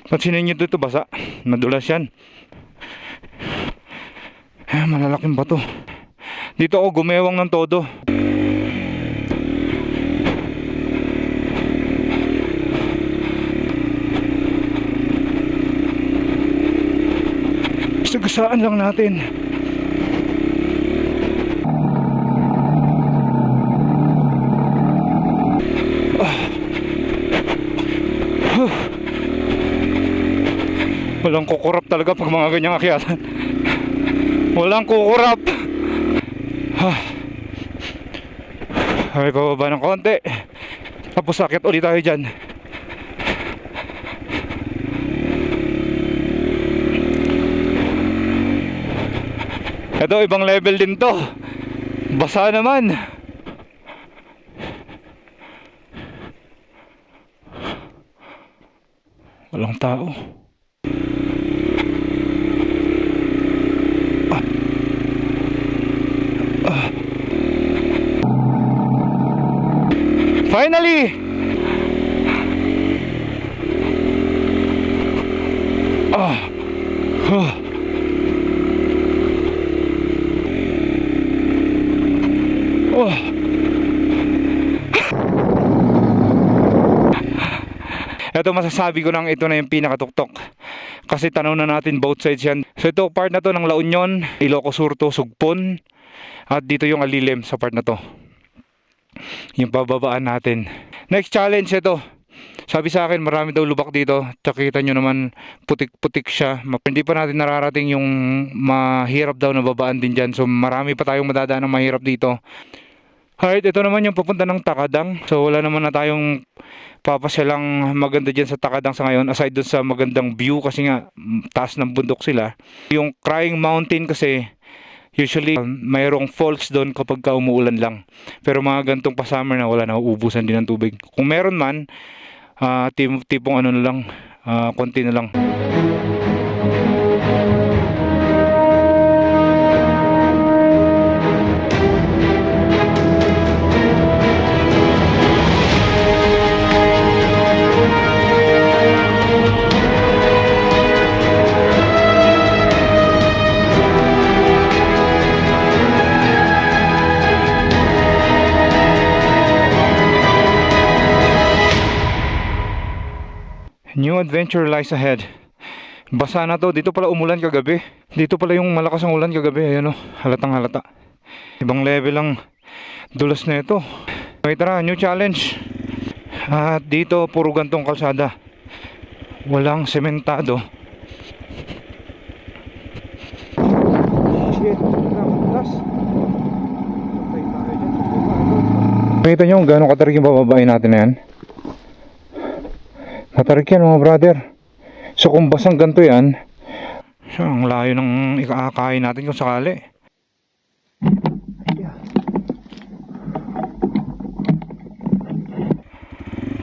Pansinin nyo dito, basa. Madulas yan. Malalaking bato. Dito ako gumewang ng todo. Sagasaan lang natin. Walang kukurap talaga pag mga ganyang akyatan. Walang kukurap. Ay, bababa ng konti. Tapos sakit ulit tayo dyan. Ito, ibang level din to. Basa naman. Walang tao. Finally! Ito, masasabi ko nang ito na yung pinakatuktok. Kasi tanaw na natin both sides yan. So ito, part na to ng La Union, Ilocos Sur to, Sugpon. At dito yung Alilim sa part na to. Yung pababaan natin. Next challenge ito. Sabi sa akin, marami daw lubak dito. Tsaka kita nyo naman, putik-putik siya. Hindi pa natin nararating yung mahirap daw na babaan din dyan. So marami pa tayong madadaan ng mahirap dito. Alright, ito naman yung papunta ng Takadang. So wala naman na tayong papasyalang maganda dyan sa Takadang sa ngayon. Aside dun sa magandang view kasi nga taas ng bundok sila. Yung Crying Mountain kasi usually mayroong falls doon kapag ka umuulan lang. Pero mga gantong pa summer na wala na, uubusan din ng tubig. Kung meron man, tipong ano na lang, konti na lang. New adventure lies ahead. Basa na to. Dito pala umulan kagabi. Dito pala yung malakas ang ulan kagabi. Ayan o, halatang halata. Ibang level ang dulas na ito. Okay, tara, new challenge. At dito puro gantong kalsada. Walang sementado. Nakita nyo kung gano'ng katarik yung bababain natin na yan. Matarik yan mga brother. So kung basang ganito yan, so, ang layo ng ikaakain natin kung sakali.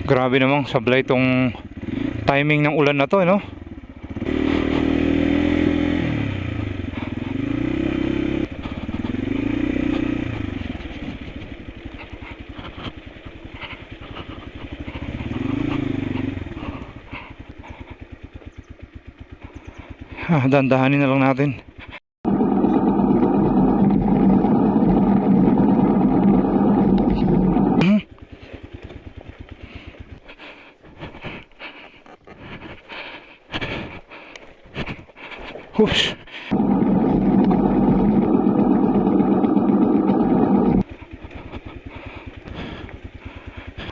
Grabe namang sablay itong timing ng ulan na to, no? Dandahanin na lang natin. Whoosh.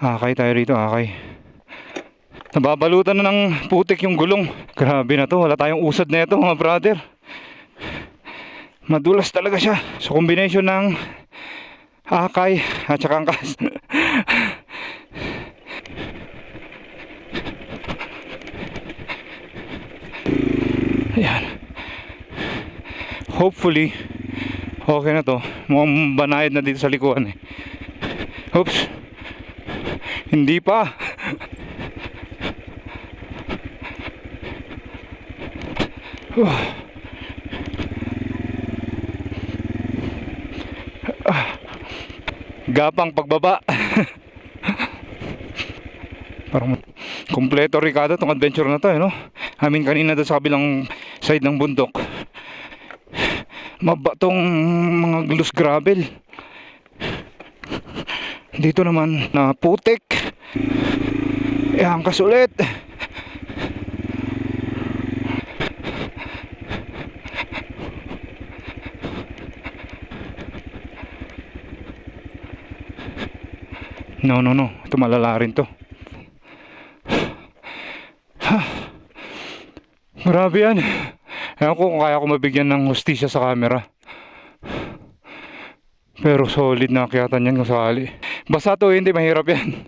Akay tayo rito, akay. Nababalutan na ng putik yung gulong. Grabe na to, wala tayong usad na ito mga brother. Madulas talaga siya. So combination ng akay at saka angkas. Ayan. Hopefully okay na to. Mukhang banayad na dito sa likuan eh. Oops. Hindi pa. Gapang pagbaba. Parang kompleto Ricardo tong adventure na to, no? I mean kanina doon sa kabilang side ng bundok, mabatong mga loose gravel. Dito naman na putik. Angkas ulit. No. Ito malala rin to. Grabe yan. Ewan ko kung kaya ko mabigyan ng hustisya sa camera. Pero solid na akyatan yan kung sakali. Basa to, hindi mahirap yan.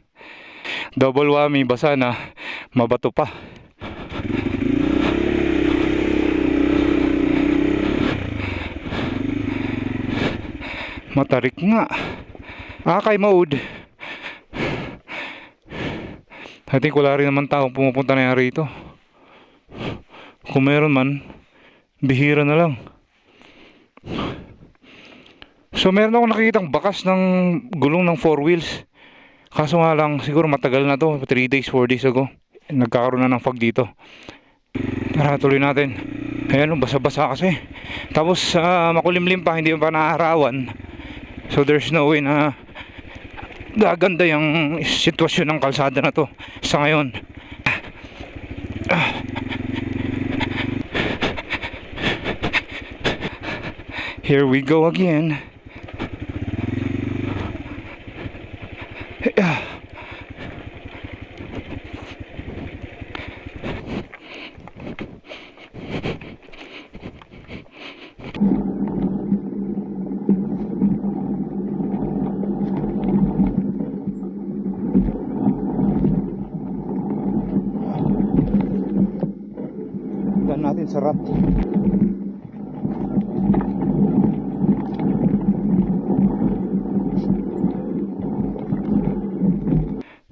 Double whammy, basa na, mabato pa. Matarik nga. Akay mode. I think wala rin naman taong pumupunta na yan rito. Kung meron man, bihira na lang. So meron akong nakikitang bakas ng gulong ng 4 wheels. Kaso nga lang, siguro matagal na to, 3 days, 4 days ago. Nagkakaroon na ng fog dito. Tara, tuloy natin. Ayan, basa-basa kasi. Tapos makulimlim pa, hindi pa naarawan. So there's no way na gaganda yung sitwasyon ng kalsada na to sa ngayon. Here we go again. sarap.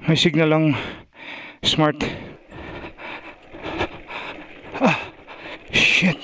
May signal lang smart. Shit.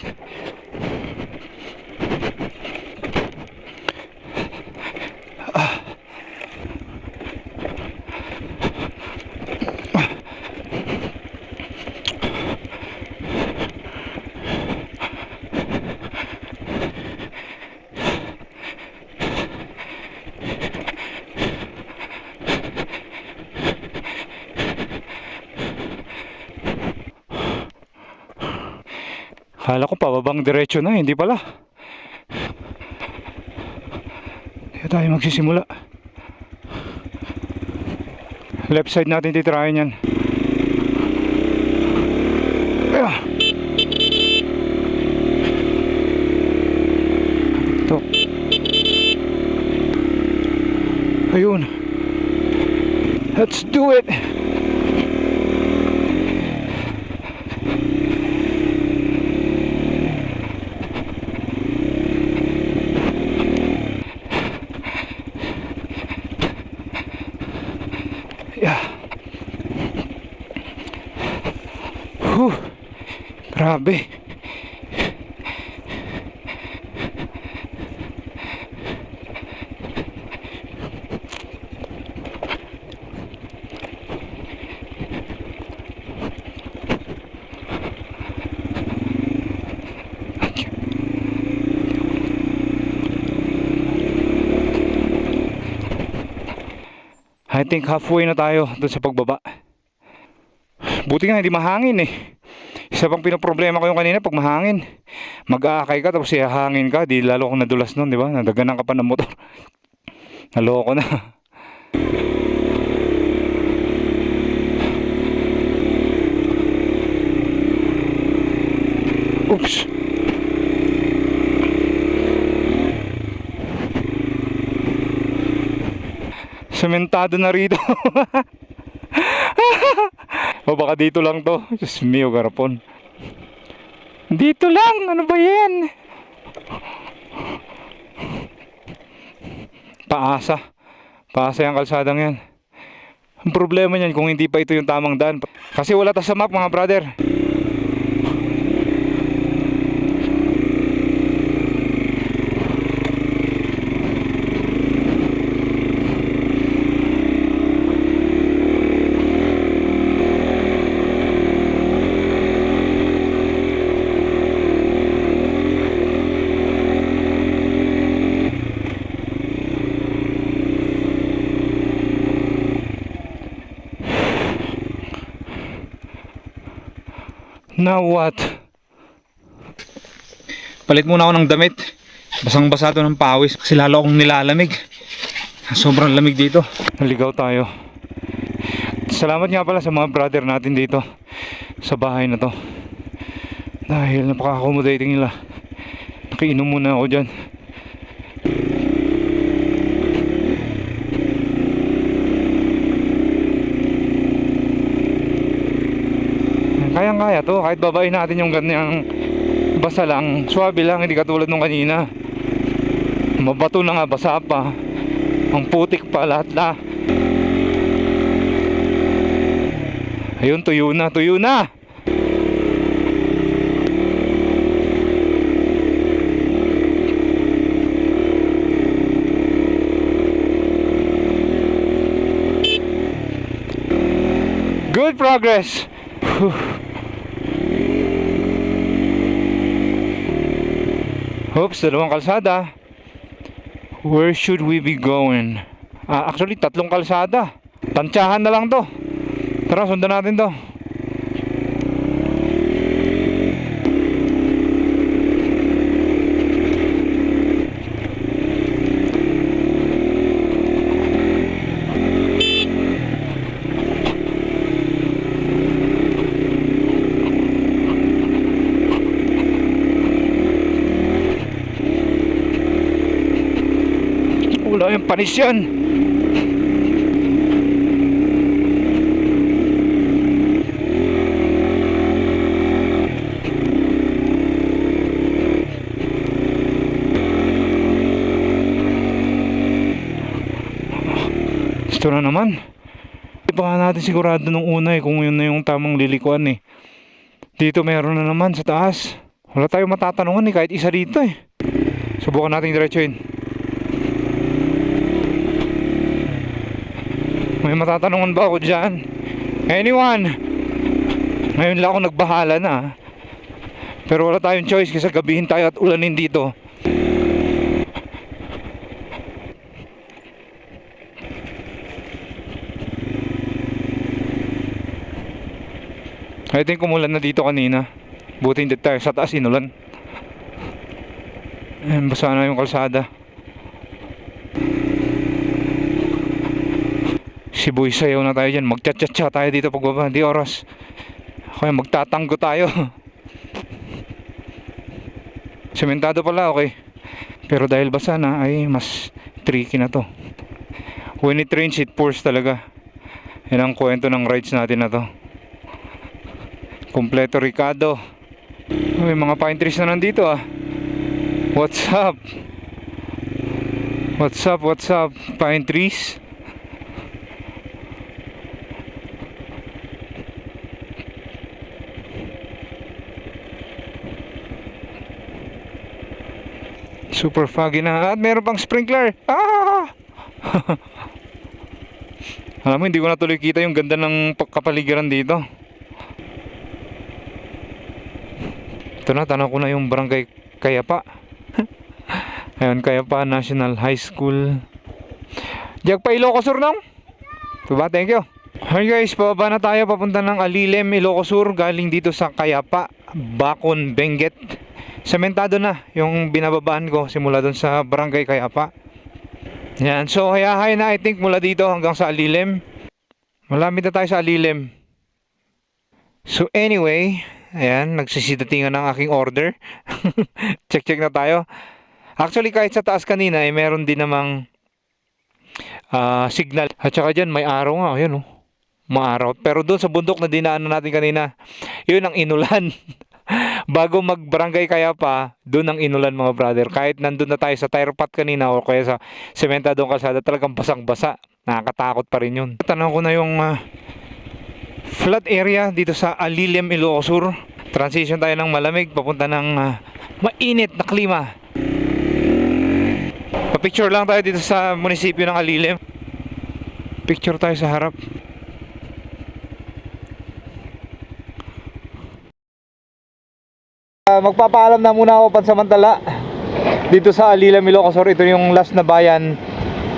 Kala ko pababang diretso na, hindi pala. Hindi tayo magsisimula. Left side natin titirahin yan. Ito. Ayun. Let's do it. Yeah. Grabe. I think halfway na tayo doon sa pagbaba. Buti nga hindi mahangin eh. Isa pang pinoproblema ko yung kanina, pag mahangin, mag-aakay ka tapos ihahangin ka, di lalo akong nadulas nun, di ba? Nadaganan ka pa ng motor. Naloko na. Oops. Sementado na rito. O baka dito lang to. Diyos mio, garapon. Dito lang, ano ba yan? Paasa yung kalsadang yan. Ang problema niyan kung hindi pa ito yung tamang daan. Kasi wala ta sa map, mga brother. Now what? Palit muna ako ng damit. Basang-basa to ng pawis kasi lalo akong nilalamig. Sobrang lamig dito. Naligaw tayo. Salamat nga pala sa mga brother natin dito sa bahay na to. Dahil napaka-accommodating nila. Nakiinom muna ako dyan. Kayang-kaya to, kahit babayin natin yung ganyang basa lang, swabe lang, hindi katulad nung kanina. Mabato na nga, basa pa. Ang putik pa, lahat na. Ayun, tuyo na, tuyo na! Good progress! Oops, dalawang kalsada. Where should we be going? Actually, tatlong kalsada. Tansyahan na lang to. Tara, sundan natin to. Wala yung panis yan. naman. Hindi pa nga natin sigurado nung una kung yun na yung tamang lilikuan Dito meron na naman sa taas. Wala tayong matatanungan kahit isa dito Subukan nating diretsuhin. May matatanungan ba ako dyan? Anyone? Ngayon lang ako nagbahala na. Pero wala tayong choice kasi gabihin tayo at ulanin dito. I think umulan na dito kanina. Buti hindi tayo sa taas inulan. Basa na yung kalsada. Sibuy sayaw na tayo dyan. Magchat-chat tayo dito pagbaba. Di oras. Kaya magtatanggo tayo. Sementado pala, okay. Pero dahil basa na ay mas tricky na to. When it rains, it pours talaga. Yan ang kwento ng rides natin na to. Kompleto Ricardo. May mga pine trees na nandito What's up? What's up? What's up? Pine trees. Super foggy na. At meron pang sprinkler. Alam mo, hindi ko na tuloy kita yung ganda ng kapaligiran dito. Ito na, tanaw ko na yung barangay Kayapa. Ayun, Kayapa National High School. Diyak pa Ilocos Sur nang? Diba? Thank you. Hi guys, pababa na tayo papunta ng Alilem, Ilocos Sur. Galing dito sa Kayapa, Bacon, Benguet. Sementado na yung binababaan ko simula dun sa barangay Kayapa. Yan, so hayahay na I think mula dito hanggang sa Alilem. Malapit na tayo sa Alilem. So anyway, ayan, nagsisitatingan ng aking order. Check na tayo. Actually, kahit sa taas kanina, meron din namang signal. At saka dyan, may araw nga. Ayan, maaraw. Pero doon sa bundok na dinaanan natin kanina, yun ang inulan. Bago mag-barangay Kayapa, doon ang inulan mga brother. Kahit nandun na tayo sa tire pot kanina o kaya sa sementadong kalsada, talagang basang-basa. Nakakatakot pa rin yun. Tanong ko na yung flat area dito sa Alilem, Ilocos Sur. Transition tayo ng malamig papunta ng mainit na klima. Pa-picture lang tayo dito sa munisipyo ng Alilem. Picture tayo sa harap. Magpapaalam na muna ako pansamantala dito sa Alilem, Ilocos Sur. Ito yung last na bayan,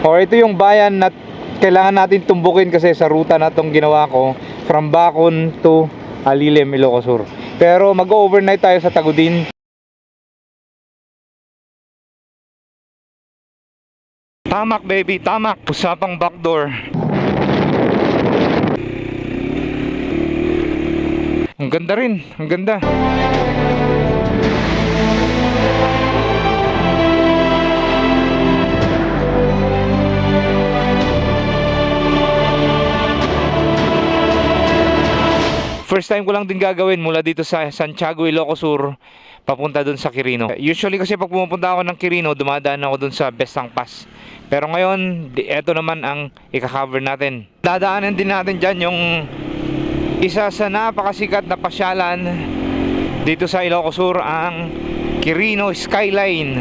or ito yung bayan na kailangan natin tumbukin kasi sa ruta na itong ginawa ko from Bacon to Alilem, Ilocos Sur. Pero mag-overnight tayo sa Tagudin. Tamak baby, tamak. Usapang backdoor. Ang ganda rin, ang ganda. First time ko lang din gagawin mula dito sa Santiago, Ilocos Sur papunta dun sa Quirino. Usually kasi pag pumupunta ako ng Quirino, dumadaan ako dun sa Bestang Pass. Pero ngayon, eto naman ang i-cover natin. Dadaanan din natin dyan yung isa sa napakasikat na pasyalan dito sa Ilocos Sur, ang Quirino Skyline.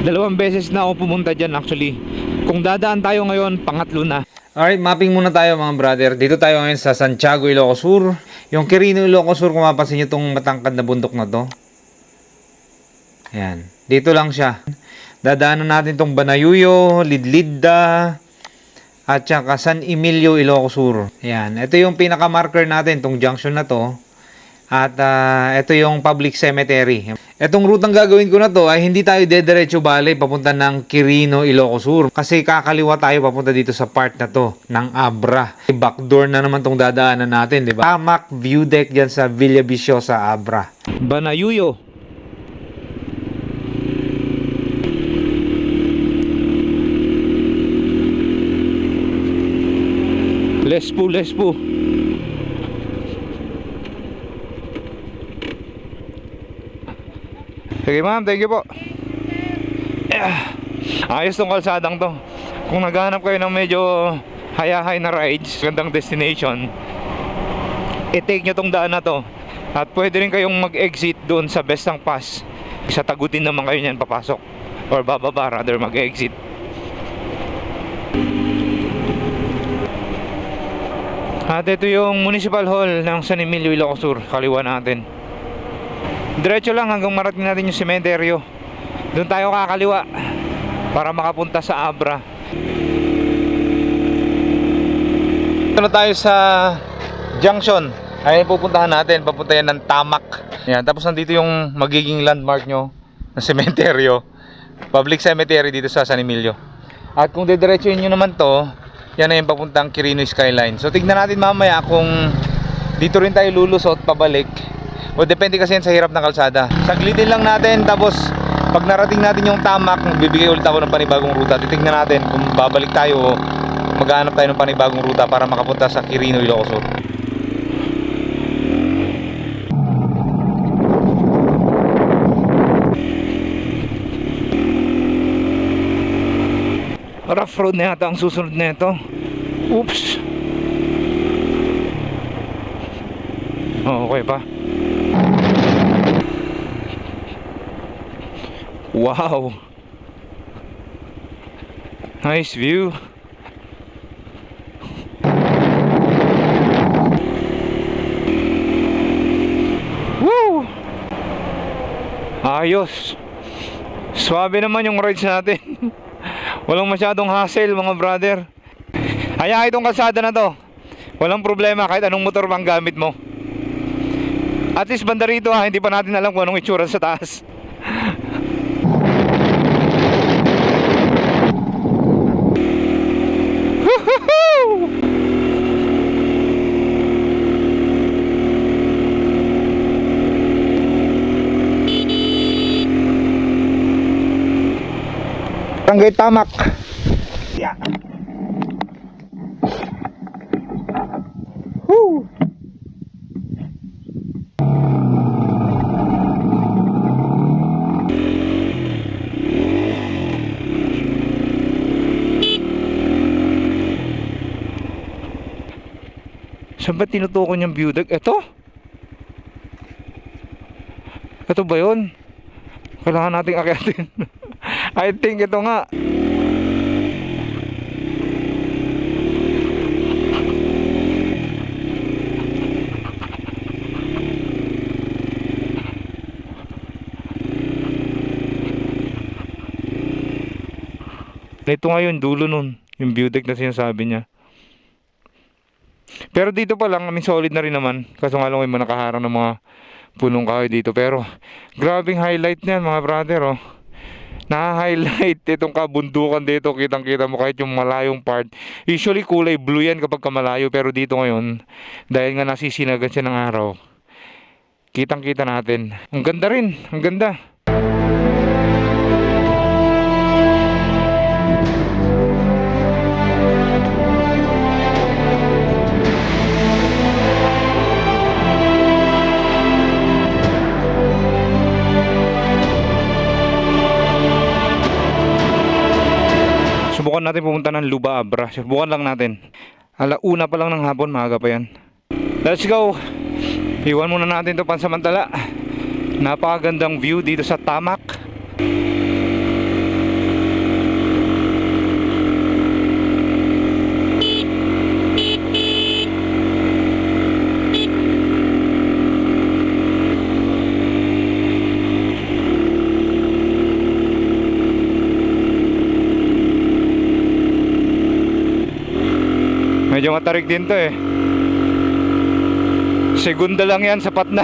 2 beses na ako pumunta dyan actually. Kung dadaan tayo ngayon, pangatlo na. Alright, mapping muna tayo mga brother. Dito tayo ngayon sa Santiago, Ilocos Sur. Yung Quirino, Ilocos Sur, kung mapapansin nyo itong matangkad na bundok na to. Ayan. Dito lang siya. Dadaanan natin itong Banayuyo, Lidlidda, at saka San Emilio, Ilocos Sur. Ayan. Ito yung pinaka-marker natin, itong junction na to. At ito yung public cemetery. Itong rutang gagawin ko na to ay hindi tayo dediretso bale papunta ng Quirino, Ilocos Sur. Kasi kakaliwa tayo papunta dito sa part na to ng Abra. Backdoor na naman tong dadaanan natin, di ba? Tamak view deck dyan sa Villa Viciosa, Abra. Banayuyo. Lespo, Lespo. Sige ma'am, thank you po. Ayos tong kalsadang to. Kung naghahanap kayo ng medyo hayahay na rides, gandang destination, i-take nyo tong daan na to. At pwede rin kayong mag-exit doon sa Bestang Pass. Sa Tagutin naman kayo niyan papasok, or bababa rather, mag-exit. At ito yung Municipal Hall ng San Emilio, Ilocos Sur, kaliwa natin. Diretso lang hanggang marating natin yung sementeryo. Doon tayo kakaliwa para makapunta sa Abra. Ito na tayo sa junction. Ayun pupuntahan natin, papunta yan ng Tamac. Yan, tapos nandito yung magiging landmark nyo na sementeryo, public cemetery dito sa San Emilio. At kung didiretsuhin nyo naman to, yan na yung papuntang Quirino Skyline. So tignan natin mamaya kung dito rin tayo lulusot pabalik, o depende kasi yan sa hirap ng kalsada. Saglitin lang natin, tapos pag narating natin yung Tamac, magbibigay ulit ako ng panibagong ruta. Titignan natin kung babalik tayo o maghahanap tayo ng panibagong ruta para makapunta sa Quirino, Ilocos Sur. Rough road na yata ang susunod na ito. Oops. Oh, okay pa. Wow. Nice view. Woo! Ayos. Swabe naman yung rides natin. Walang masyadong hassle mga brother. Kaya itong kalsada na to, walang problema kahit anong motor pang gamit mo. At least banda rito hindi pa natin alam kung anong itsura sa taas. Barangay Tamac. Yeah. Woo. Saan ba tinutukoy niyang view deck? Ito? Ito ba yun? Kailangan nating akyatin. I think ito nga. Ito nga yung dulo nun, yung view deck na sinasabi niya. Pero dito pa lang, solid na rin naman. Kaso nga lang may nakaharang ng mga punong kahoy dito. Pero grabing highlight niyan mga brother, oh. Na-highlight itong kabundukan dito. Kitang kita mo kahit yung malayong part. Usually kulay blue yan kapag kamalayo, pero dito ngayon, dahil nga nasisinagan siya ng araw, kitang kita natin. Ang ganda rin, ang ganda. Subukan natin pumunta ng Luba Abra. Subukan lang natin. Alauna pa lang ng hapon, maaga pa yan. Let's go. Iwan muna natin ito pansamantala. Napakagandang view dito sa Tamac. Medyo matarik din to eh. Segunda lang yan, sapat na.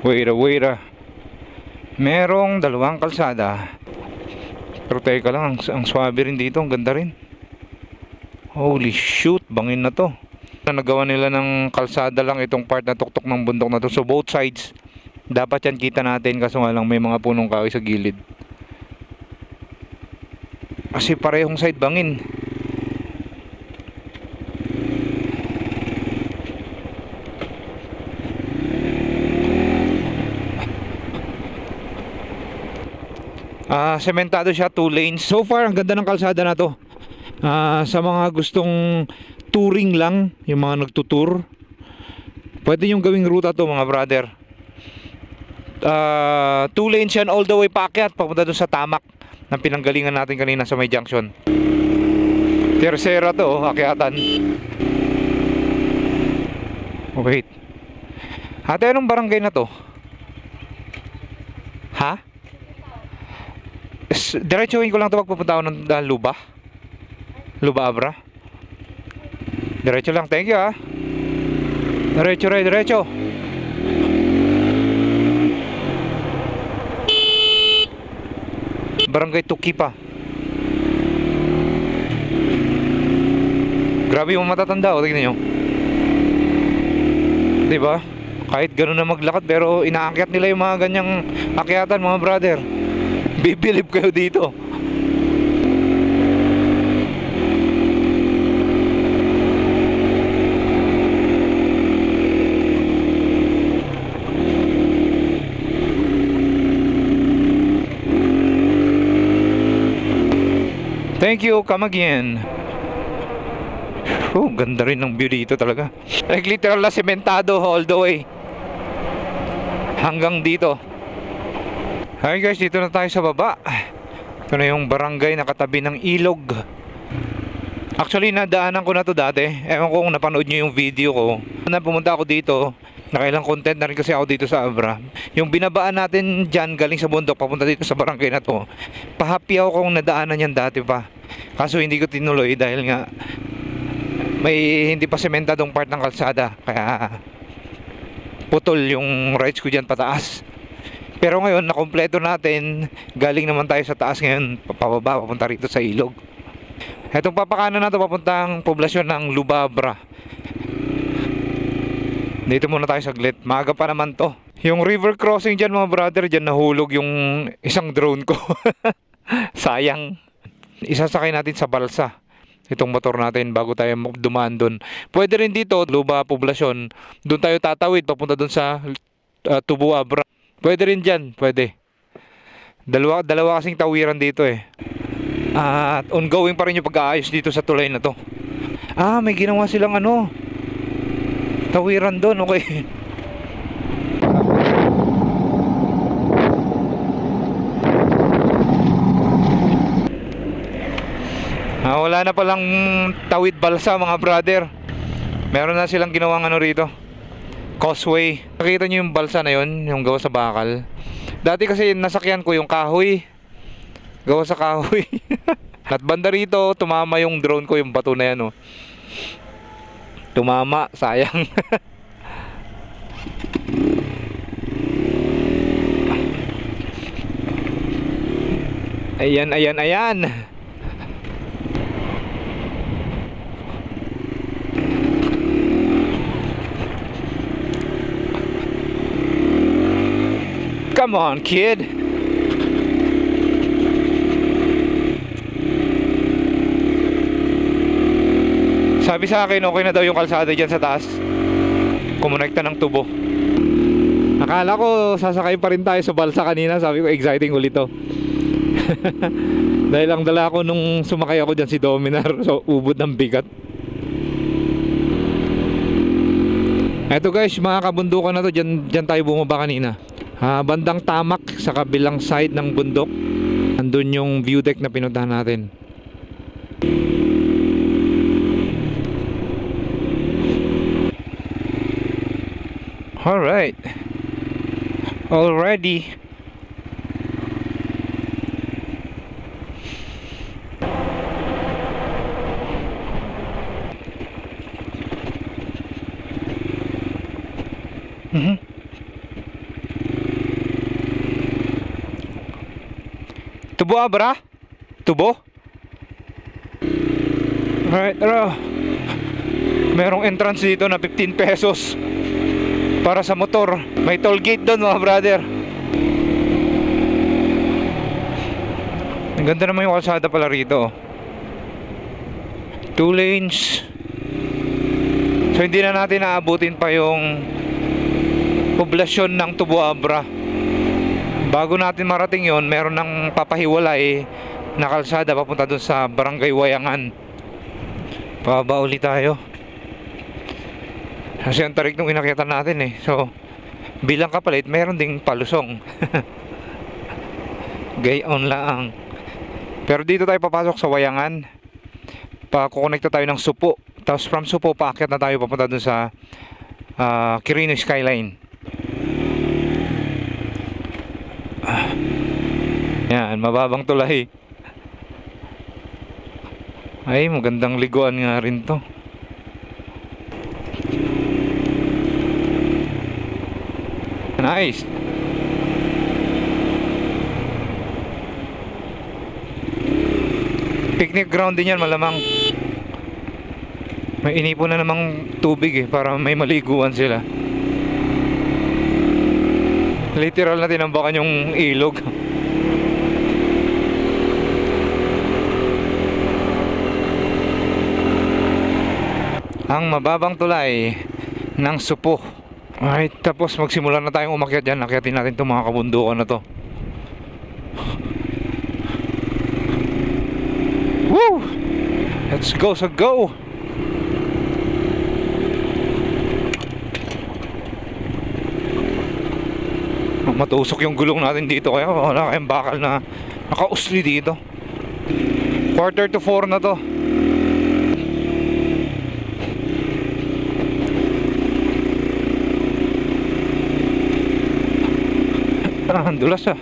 Wait. Merong dalawang kalsada. Pero teka lang, ang swabe rin dito, ang ganda rin. Holy shoot, bangin na to. Nagawa nila ng kalsada lang itong part na tuktok ng bundok na to. So both sides, dapat yan kita natin, kaso nga lang may mga punong kahoy sa gilid. Kasi parehong side bangin. Sementado siya, 2 lanes. So far, ang ganda ng kalsada na to. Sa mga gustong touring lang, yung mga nagtutour, pwede yung gawing ruta to mga brother. 2 lanes yan all the way paakyat papunta doon sa tamak ng pinanggalingan natin kanina sa may junction. Tercera to, akyatan. Wait. Ate, anong barangay na to? Ha? Diretsuhin ko lang ito pagpupunta ako ng Luba. Luba Abra. Diretso lang, thank you ha. Diretso rin, diretso. Barangay Tukipa. Grabe yung matatanda, o tignan nyo. Diba? Kahit gano'n na maglakad pero inaakyat nila yung mga ganyang akyatan mga brother. Bibilib kayo dito. Thank you, come again. Oh, ganda rin ng view dito talaga. Like literal na sementado all the way hanggang dito. Hi guys, dito na tayo sa baba. Ito na yung barangay na katabi ng ilog. Actually, nadaanan ko na to dati. Ewan ko kung napanood nyo yung video ko. Pumunta ako dito, nakailang content na rin kasi ako dito sa Abra. Yung binabaan natin dyan galing sa bundok papunta dito sa barangay na to, pahappy ako kung nadaanan yan dati pa. Kaso hindi ko tinuloy dahil nga may hindi pa sementadong part ng kalsada, kaya putol yung rides ko dyan pataas. Pero ngayon nakompleto natin, galing naman tayo sa taas ngayon, pababa papunta rito sa ilog. Etong papakanan na to papuntang poblasyon ng Lubabra. Dito muna tayo saglit, maaga pa naman to. Yung river crossing dyan mga brother, dyan nahulog yung isang drone ko. Sayang. Isasakay natin sa balsa itong motor natin bago tayo dumaan doon. Pwede rin dito, Luba poblasyon, doon tayo tatawid papunta doon sa Tubo Abra. Pwede rin dyan, pwede. Dalawa kasing tawiran dito eh. At ongoing pa rin yung pag-aayos dito sa tulay na to. May ginawa silang tawiran doon, okay. Wala na palang tawid balsa mga brother. Meron na silang ginawang rito, causeway. Nakita nyo yung balsa na yun, yung gawa sa bakal. Dati kasi nasakyan ko yung kahoy, gawa sa kahoy. At banda rito, tumama yung drone ko, yung bato na yan tumama, sayang. Ayan. Come on, kid. Sabi sa akin, okay na daw yung kalsada dyan sa taas. Kumonekta ng tubo. Akala ko sasakay pa rin tayo sa balsa kanina. Sabi ko, exciting ulit to. Dahil ang dala ko nung sumakay ako dyan si Dominar. So, ubod ng bigat. Eto guys, mga kabundukan na to. Dyan tayo bumaba kanina. Bandang tamak sa kabilang side ng bundok. Andun yung view deck na pinuntahan natin. Alright. Already. Tubo Abra? Tubo? Alright, merong entrance dito na 15 pesos para sa motor. May toll gate doon mga brother. Ang ganda naman yung kalsada pala rito. 2 lanes. So hindi na natin naabutin pa yung poblasyon ng Tubo Abra. Bago natin marating yon, meron ng papahiwalay na kalsada papunta dun sa Barangay Wayangan. Pababa ulit tayo. Kasi ang tarik nung inakyatan natin eh. So, bilang kapalit, meron ding palusong. Gayon lang. Pero dito tayo papasok sa Wayangan. Kukonekta tayo ng Supo. Tapos from Supo, paakyat na tayo papunta dun sa Quirino Skyline. Yan, mababang tulay. Ay, magandang liguan nga rin to. Nice. Picnic ground din yan malamang. May inipon na namang tubig eh, para may maliguan sila. Literal na tinambakan yung ilog. Ang mababang tulay ng Supo. Alright, tapos magsimula na tayong umakyat dyan. Akyatin natin itong mga kabundukan na to. Woo! Let's go sa go! Matusok yung gulong natin dito, kaya wala kayong bakal na nakausli dito. 3:45 na to. Ang dulas ah.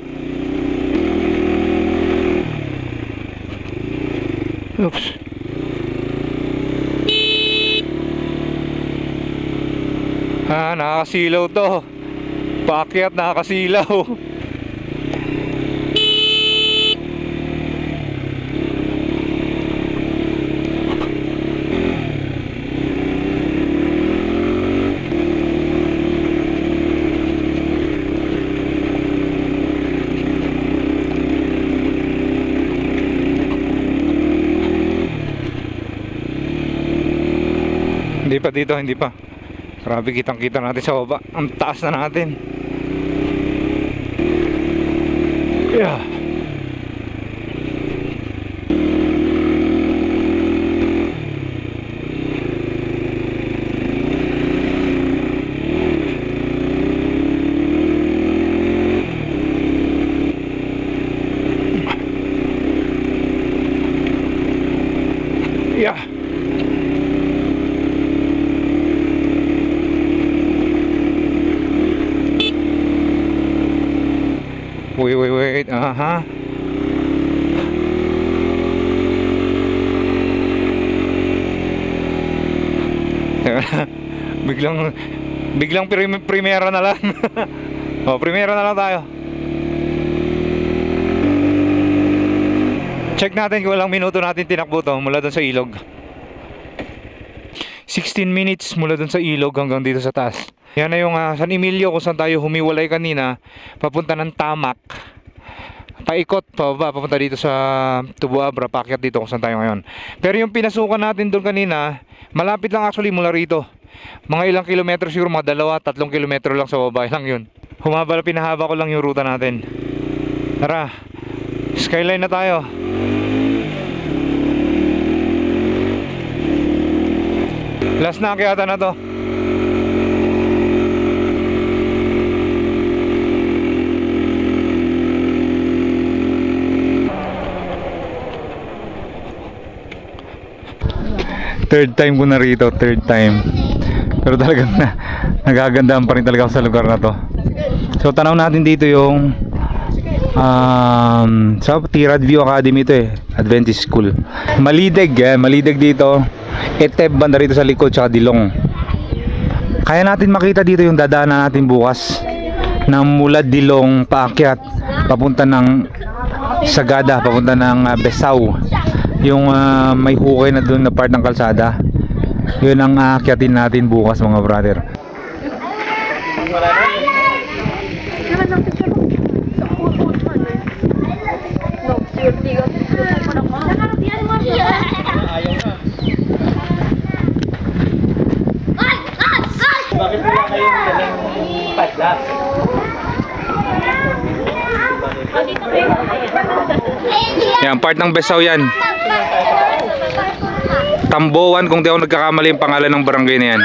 Oops. Nakakasilaw to. Paakyat, nakakasilaw. Hindi pa dito, hindi pa. Grabe, kitang-kita natin sa baba. Ang taas na natin. Yeah. Yeah. Wait. Aha. biglang primera na lang. Primera na lang tayo. Check natin kung ilang minuto natin tinakbo to mula dun sa ilog. 16 minutes mula dun sa ilog hanggang dito sa taas. Yan na yung San Emilio kung saan tayo humiwalay kanina, papunta ng Tamac. Paikot pababa, papunta dito sa Tubo Abra, paakyat dito kung saan tayo ngayon. Pero yung pinasukan natin doon kanina, malapit lang actually mula rito. Mga ilang kilometro siguro, mga 2-3 kilometro lang sa baba lang yun. Humaba, pinahaba ko lang yung ruta natin. Tara, Skyline na tayo. Last na akyatan na to. Third time ko na rito, third time. Pero talagang nagagandahan pa rin talaga ako sa lugar na to. So tanaw natin dito yung sa Tirad View Academy to eh, Adventist School. Malideg dito. Eteb banda rito sa likod, tsaka Dilong. Kaya natin makita dito yung dadaanan natin bukas, na mula Dilong paakyat papunta ng Sagada, papunta ng Besao. Yung may hukay na doon na part ng kalsada, yun ang aakyatin natin bukas mga brother. Bakit wala kayong dalang padlas? Yan, part ng Besaw yan. Tambowan, kung di ako nagkakamali yung pangalan ng barangay na yan.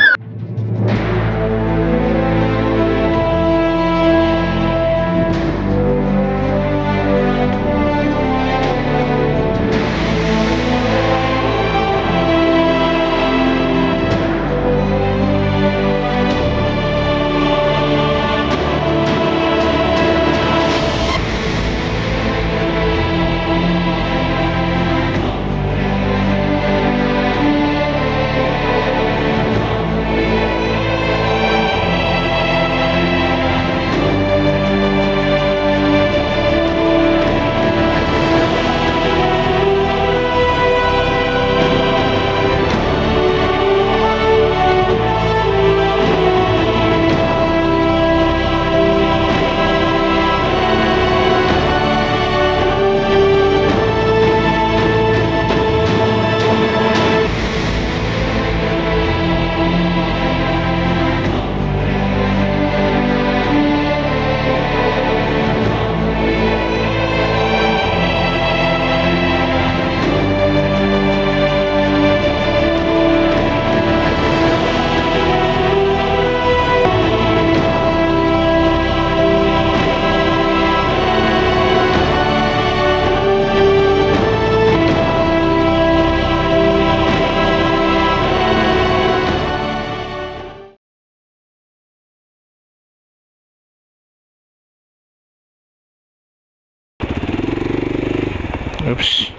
Oops.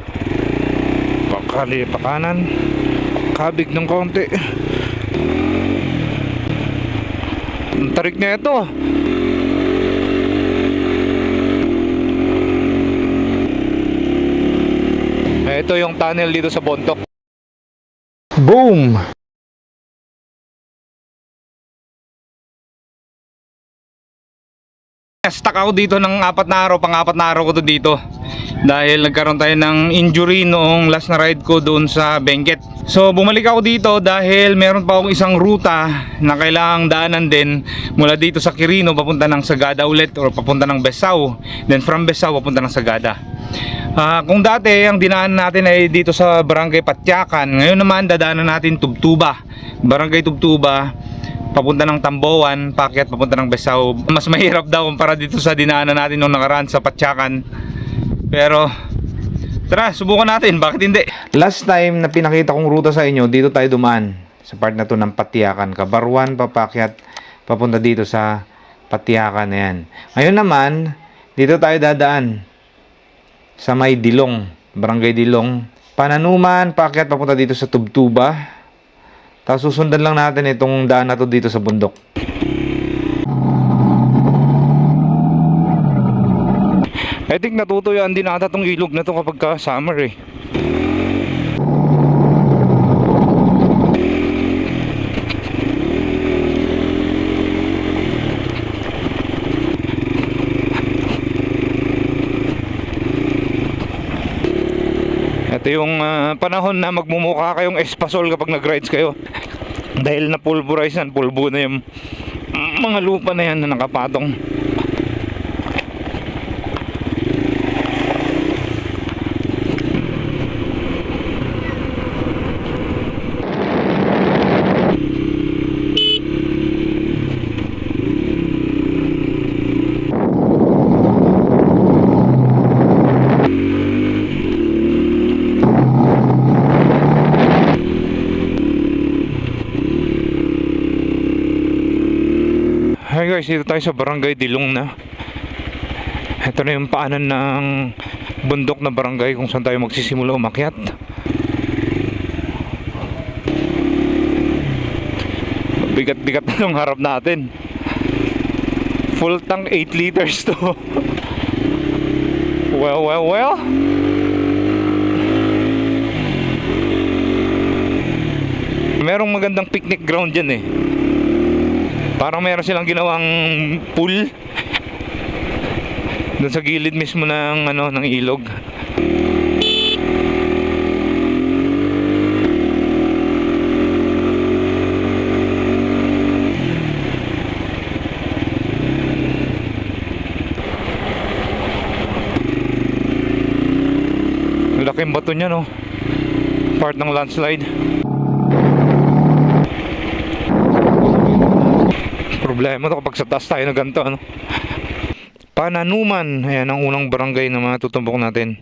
Pakali pa kanan. Kabig ng konti. Ang tarik na ito. Ito yung tunnel dito sa Bontoc. Boom! Stuck ako dito ng 4 na araw, pang-4 na araw ko to dito. Dahil nagkaroon tayo ng injury noong last na ride ko doon sa Benguet. So bumalik ako dito dahil meron pa akong isang ruta na kailangang daanan din mula dito sa Quirino papunta ng Sagada ulit or papunta ng Besao. Then from Besao papunta ng Sagada. Kung dati ang dinaanan natin ay dito sa Barangay Patyakan, ngayon naman dadaanan natin Tubtuba. Barangay Tubtuba papunta ng Tambowan, paakyat papunta ng Besao. Mas mahirap daw kumpara dito sa dinaanan natin nung nakaraan sa Patyakan. Pero tara, subukan natin, bakit hindi? Last time na pinakita kong ruta sa inyo, dito tayo dumaan sa part na to ng Patyakan, Kabarwan, papakyat papunta dito sa Patyakan na yan. Ngayon naman, dito tayo dadaan sa may Dilong, Barangay Dilong, Pananuman, paakyat papunta dito sa Tubtuba. Tapos susundan lang natin itong daan na to dito sa bundok. I think natutuyuan din ata tong ilog na to kapag ka summer eh. Ito yung panahon na magmumukha kayong espasol kapag nag-rides kayo. Dahil na pulverize na, pulbo na yung mga lupa na yan na nakapatong. Hi guys, dito tayo sa Barangay Dilong na. Ito na yung paanan ng bundok na barangay kung saan tayo magsisimula umakyat. Bigat-bigat na yung harap natin. Full tank 8 liters to. Well. Merong magandang picnic ground dyan eh. Parang meron silang ginawang pool doon sa gilid mismo ng ng ilog. Lalaking bato niya, no? Part ng landslide. Problema to kapag sa taas tayo na ganito, ano? Pananuman. Ayan ang unang barangay na matutumbok natin.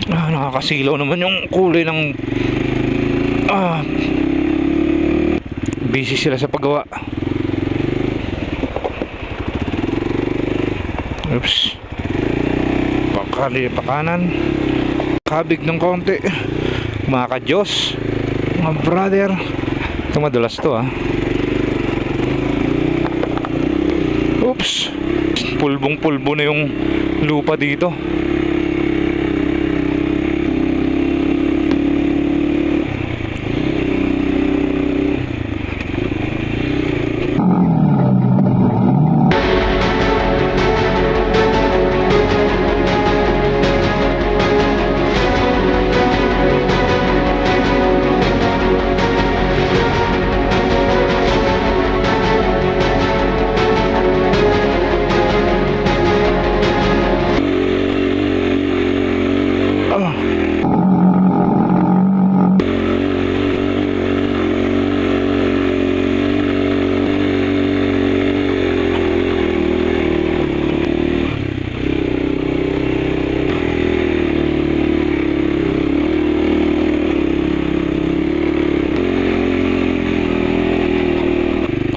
Nakakasilaw naman yung kulay ng busy sila sa paggawa. Oops. Pakali, pakanan. Kabig ng konti. Mga ka-Diyos, mga brother. Ito madulas to, ah. Oops. Pulbong-pulbo na yung lupa dito.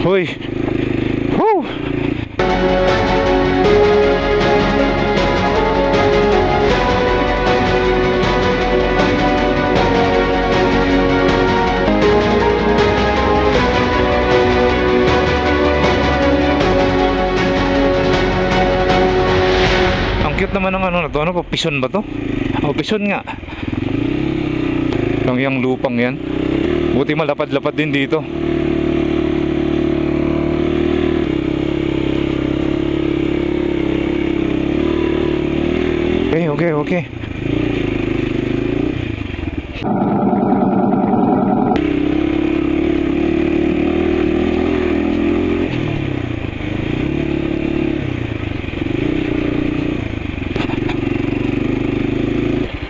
Hoy. Woo. Ang cute naman ng ano na to. Ano pa? Pison ba to? Oh, pison nga. Lang yung lupang yan. Buti malapad-lapad din dito. Okay.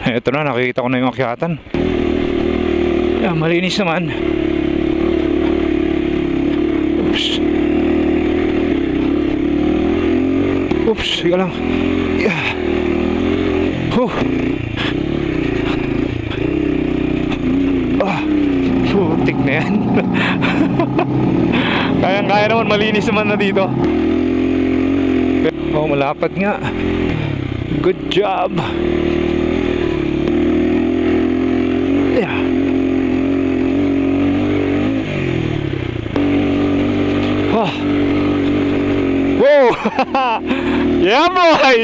Eto na, nakikita ko na yung akyatan. Malinis naman. Oops, sige lang. Putik na yan. Kaya naman, malinis naman na dito. Malapad nga. Good job. Yeah. Whoa. Yeah, boy.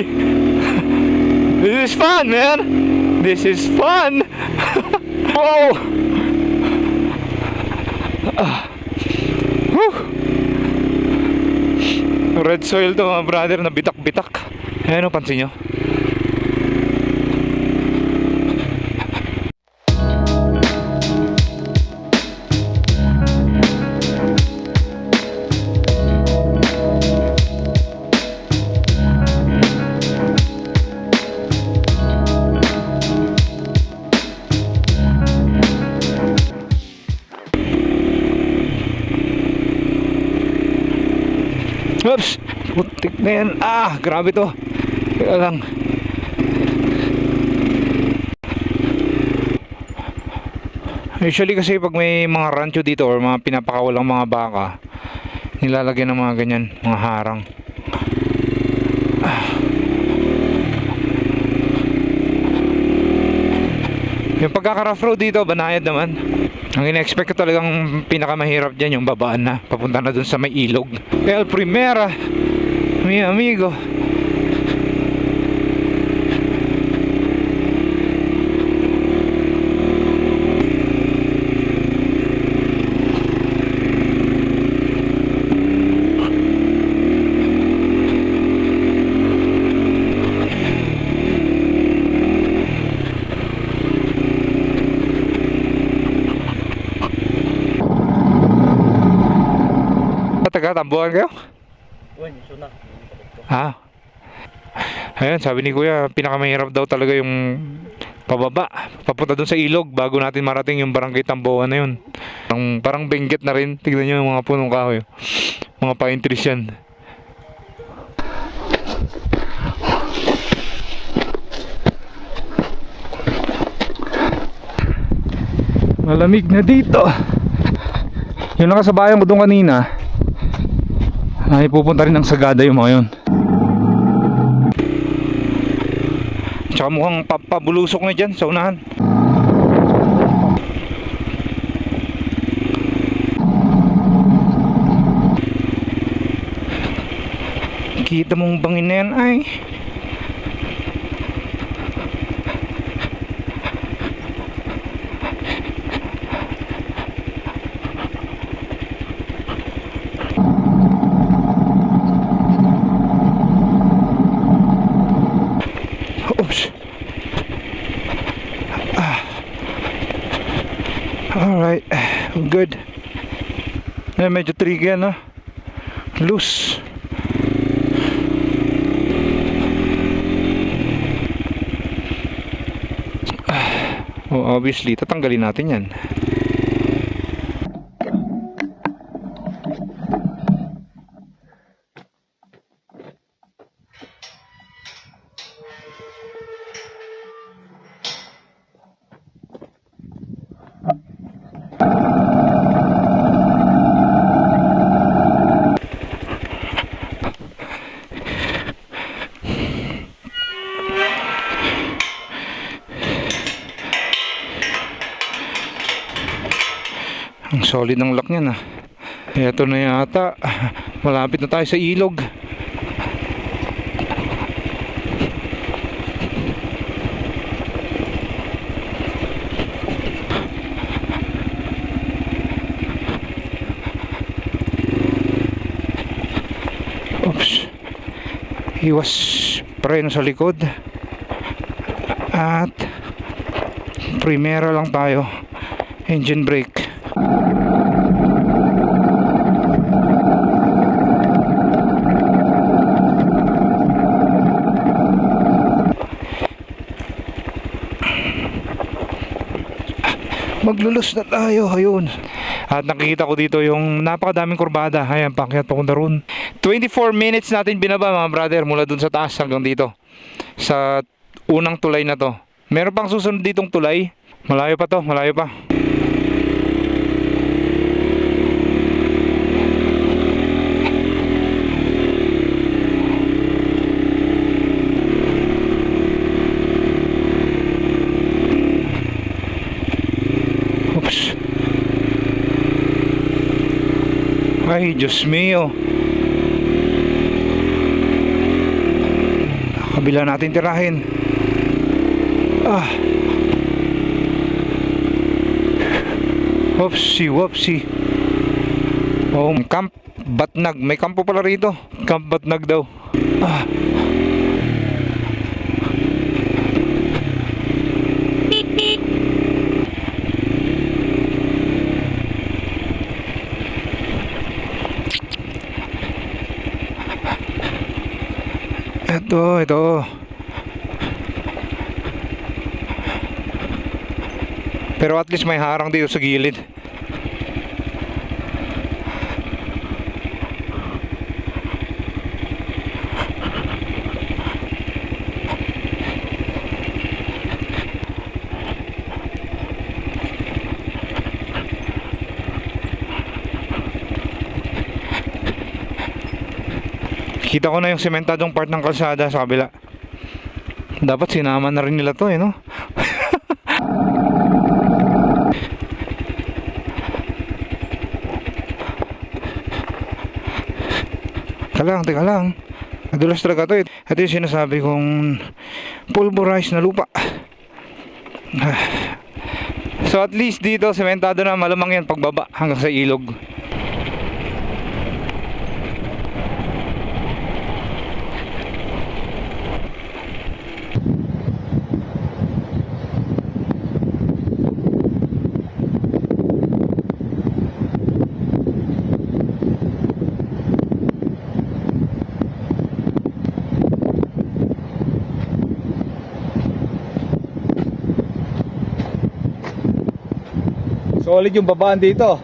This is fun, man. This is fun. Whoa. Red soil to, mga brother, na bitak-bitak. Ayan o, pansin nyo. Oops! Putik na yan. Grabe to. Kaya lang. Usually kasi pag may mga rancho dito or mga pinapakawalang mga baka, nilalagyan ng mga ganyan, mga harang. Yung pagkaka-rough road dito, banayad naman. Ang ina-expect ko talagang pinakamahirap dyan yung babaan na papunta na dun sa may ilog. El Primera, mi amigo. Taga-tambuhan kayo? Ha? Ayan, sabi ni Kuya, pinakamahirap daw talaga yung pababa, papunta dun sa ilog bago natin marating yung barangay Tamboan na yun. Parang Benguet na rin. Tignan nyo yung mga punong kahoy. Mga pine trees yan. Malamig na dito. Yung nakasabayan mo doon kanina ay pupunta rin ng Sagada yung mga yun. Tsaka mukhang pabulusok na dyan sa unahan. Kita mong bangin na yan ay. Oops. Alright, good. Eh, medyo tricky yan, ha? Loose. Oh, obviously, tatanggalin natin yan. Ang solid ng lock niyan, ah. Eto na yata. Malapit na tayo sa ilog. Oops. Iwas preno sa likod. At primera lang tayo. Engine brake. Maglulus na tayo, ayun. At nakikita ko dito yung napakadaming kurbada. Ayan, pakyat papunta ron. 24 minutes natin binaba, mga brother, mula dun sa taas hanggang dito. Sa unang tulay na to. Meron pang susunod ditong tulay. Malayo pa to, malayo pa. Oops. Ay, Diyos mio. Kabila natin tirahin. Ah. Whoopsie, whoopsie. Oh, Camp Batnag. May kampo pala rito. Camp Batnag daw. Ah. Ito. Pero at least may harang dito sa gilid. Kita ko na yung sementadong part ng kalsada sa kabila. Dapat sinama na rin nila to, no? Teka lang. Nadulas talaga to. Ito yung sinasabi kong pulverized na lupa. So at least dito, sementado na, malamang yan pagbaba hanggang sa ilog. Solid yung babaan dito.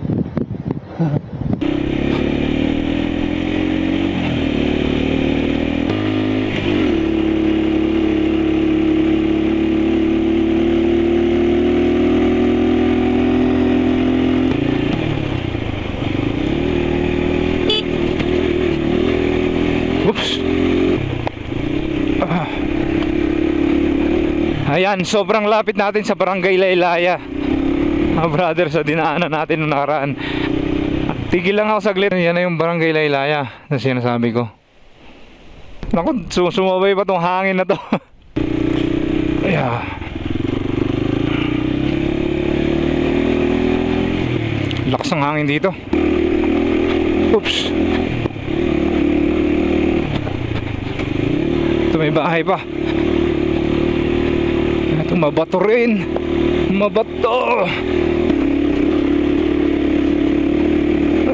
Oops. Ayan, sobrang lapit natin sa Barangay Laylaya. Mga brother, sa dinaanan natin nung nakaraan. Tigil lang ako saglit. Yan na yung Barangay Laylaya na sinasabi ko. Naku, sumabay pa tong hangin na to. Ayan. Lakas ng hangin dito. Oops. Ito may bahay pa. Ito mabato rin. Mabato.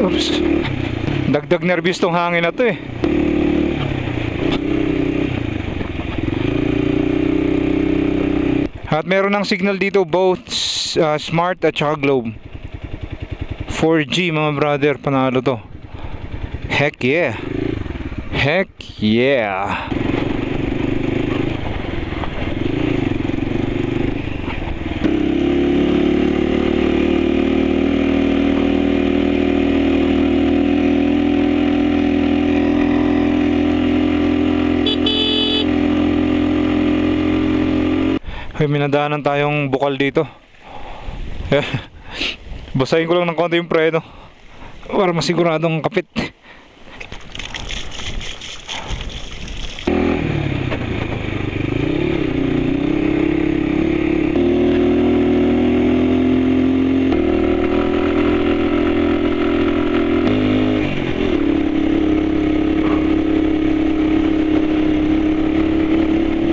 Oops. Dagdag nervous tong hangin na to eh. At meron ng signal dito, both Smart at saka Globe. 4G mga brother, panalo to. Heck yeah. Heck yeah. Ay, minadaanan tayong bukal dito. Basahin ko lang ng konti yung preno para masiguradong kapit.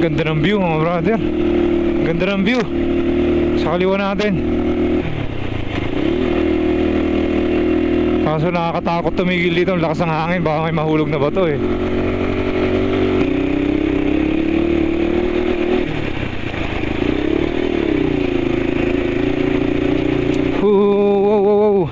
Ganda ng view mga brother. Ganda ng view sa kaliwa natin. Kaso nakakatakot tumigil dito. Ang lakas ng hangin, baka may mahulog na bato eh. Wow.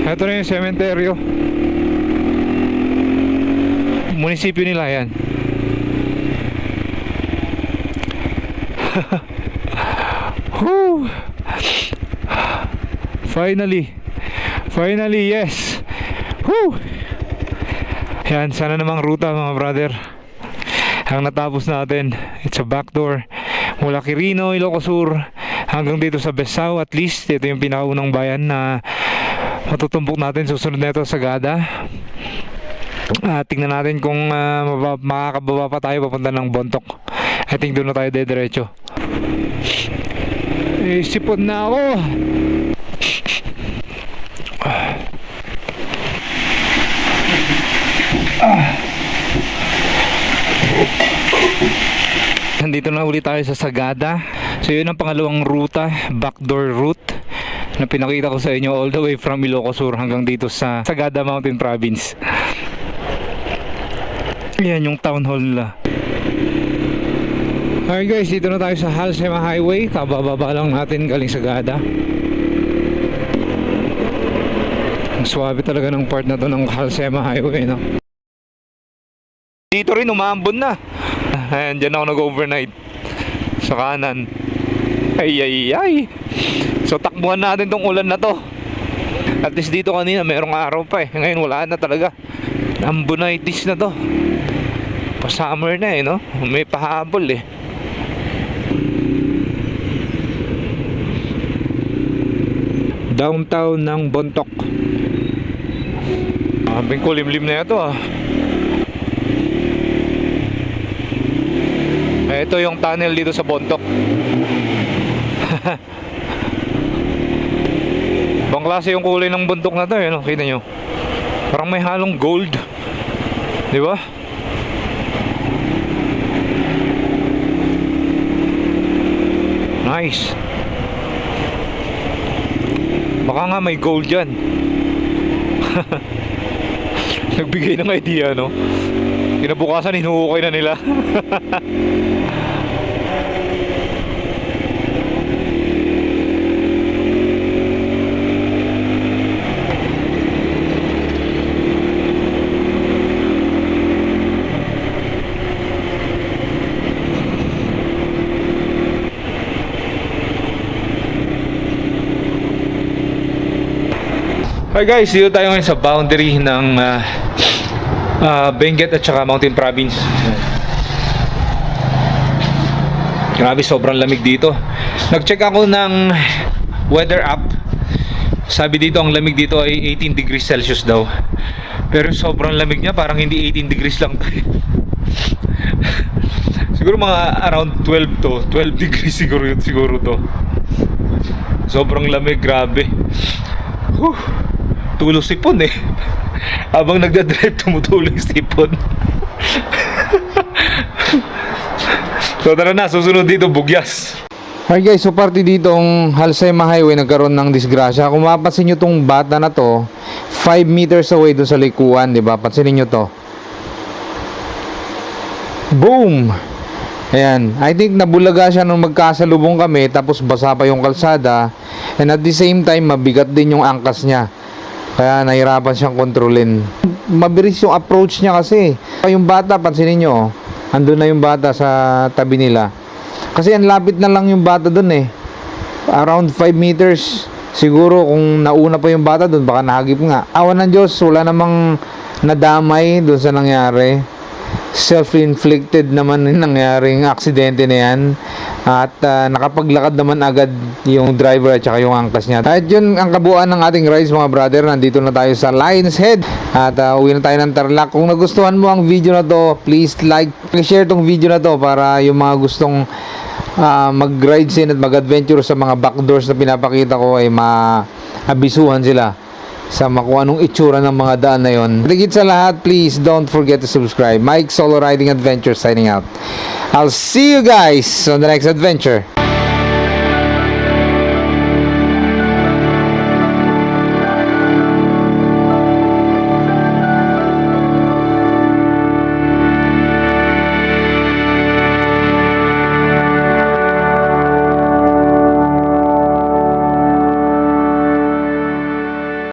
Ito na yung sementeryo. Munisipyo nila yan. Finally, yes. Woo! Yan, sana namang ruta mga brother. Ang natapos natin, it's a backdoor mula Quirino, Ilocos Sur hanggang dito sa Besao. At least ito yung pinakaunang bayan na matutumpok natin. Susunod na ito Sagada. Tingnan natin kung makakababa pa tayo papunta ng Bontoc. I think doon na tayo dediretso. Sipon na ako. Nandito na ulit tayo sa Sagada. So yun ang pangalawang ruta, backdoor route na pinakita ko sa inyo all the way from Ilocos Sur hanggang dito sa Sagada Mountain Province. Yan yung town hall nila. Alright guys, dito na tayo sa Halsema Highway. Kabababa lang natin galing Sagada. Ang swabe talaga ng part na to ng Halsema Highway, no? Dito rin umaambon na. Ayan, dyan ako nag-overnight sa kanan. Ay. So takbuhan natin tong ulan na to. At least dito kanina merong araw pa eh. Ngayon wala na talaga. Ambonitis na to. Pa-summer na eh, no? May pahabol eh. Downtown ng Bontoc. Abing kulimlim na ito ah. Ito yung tunnel dito sa Bontoc. Ibang klase yung kulay ng bundok na to eh, no? Kita nyo, parang may halong gold, di ba? Nice. Baka nga may gold dyan. Nagbigay ng idea, no? Kinabukasan, hinuhukay na nila. Hi guys, dito tayo ngayon sa boundary ng Benguet at saka Mountain Province. Grabe, sobrang lamig dito. Nag-check ako ng weather app. Sabi dito ang lamig dito ay 18 degrees Celsius daw. Pero sobrang lamig niya, parang hindi 18 degrees lang. Siguro mga around 12 degrees siguro to. Sobrang lamig, grabe. Tulo sipon eh. Habang nagdadrive, tumutulong yung sipon. So tara na, susunod dito, bugyas. Hi guys, so parte ditong Halsema Highway nagkaroon ng disgrasya. Kung mapapansin nyo tong bata na to, 5 meters away doon sa likuan, di ba? Pansinin nyo to. Boom! Ayan, I think nabulaga siya nung magkasalubong kami, tapos basa pa yung kalsada, and at the same time, mabigat din yung angkas niya. Kaya nahirapan siyang kontrolin. Mabilis yung approach niya kasi. Yung bata, pansinin nyo, andun na yung bata sa tabi nila. Kasi ang lapit na lang yung bata dun eh. Around 5 meters. Siguro kung nauna pa yung bata dun, baka nahagip nga. Awan ng Diyos, wala namang nadamay dun sa nangyari. Self-inflicted naman yung nangyaring aksidente na yan. At nakapaglakad naman agad yung driver at saka yung angkas niya. At yun ang kabuuan ng ating rides mga brother. Nandito na tayo sa Lion's Head. At uwi na tayo ng Tarlac. Kung nagustuhan mo ang video na to, please like, share tong video na to para yung mga gustong mag-rides in at mag-adventure sa mga backdoors na pinapakita ko ay maabisuhan sila sa makuha anong itsura ng mga daan na yon. Higit sa lahat, please don't forget to subscribe. Mike Solo Riding Adventure signing out. I'll see you guys on the next adventure.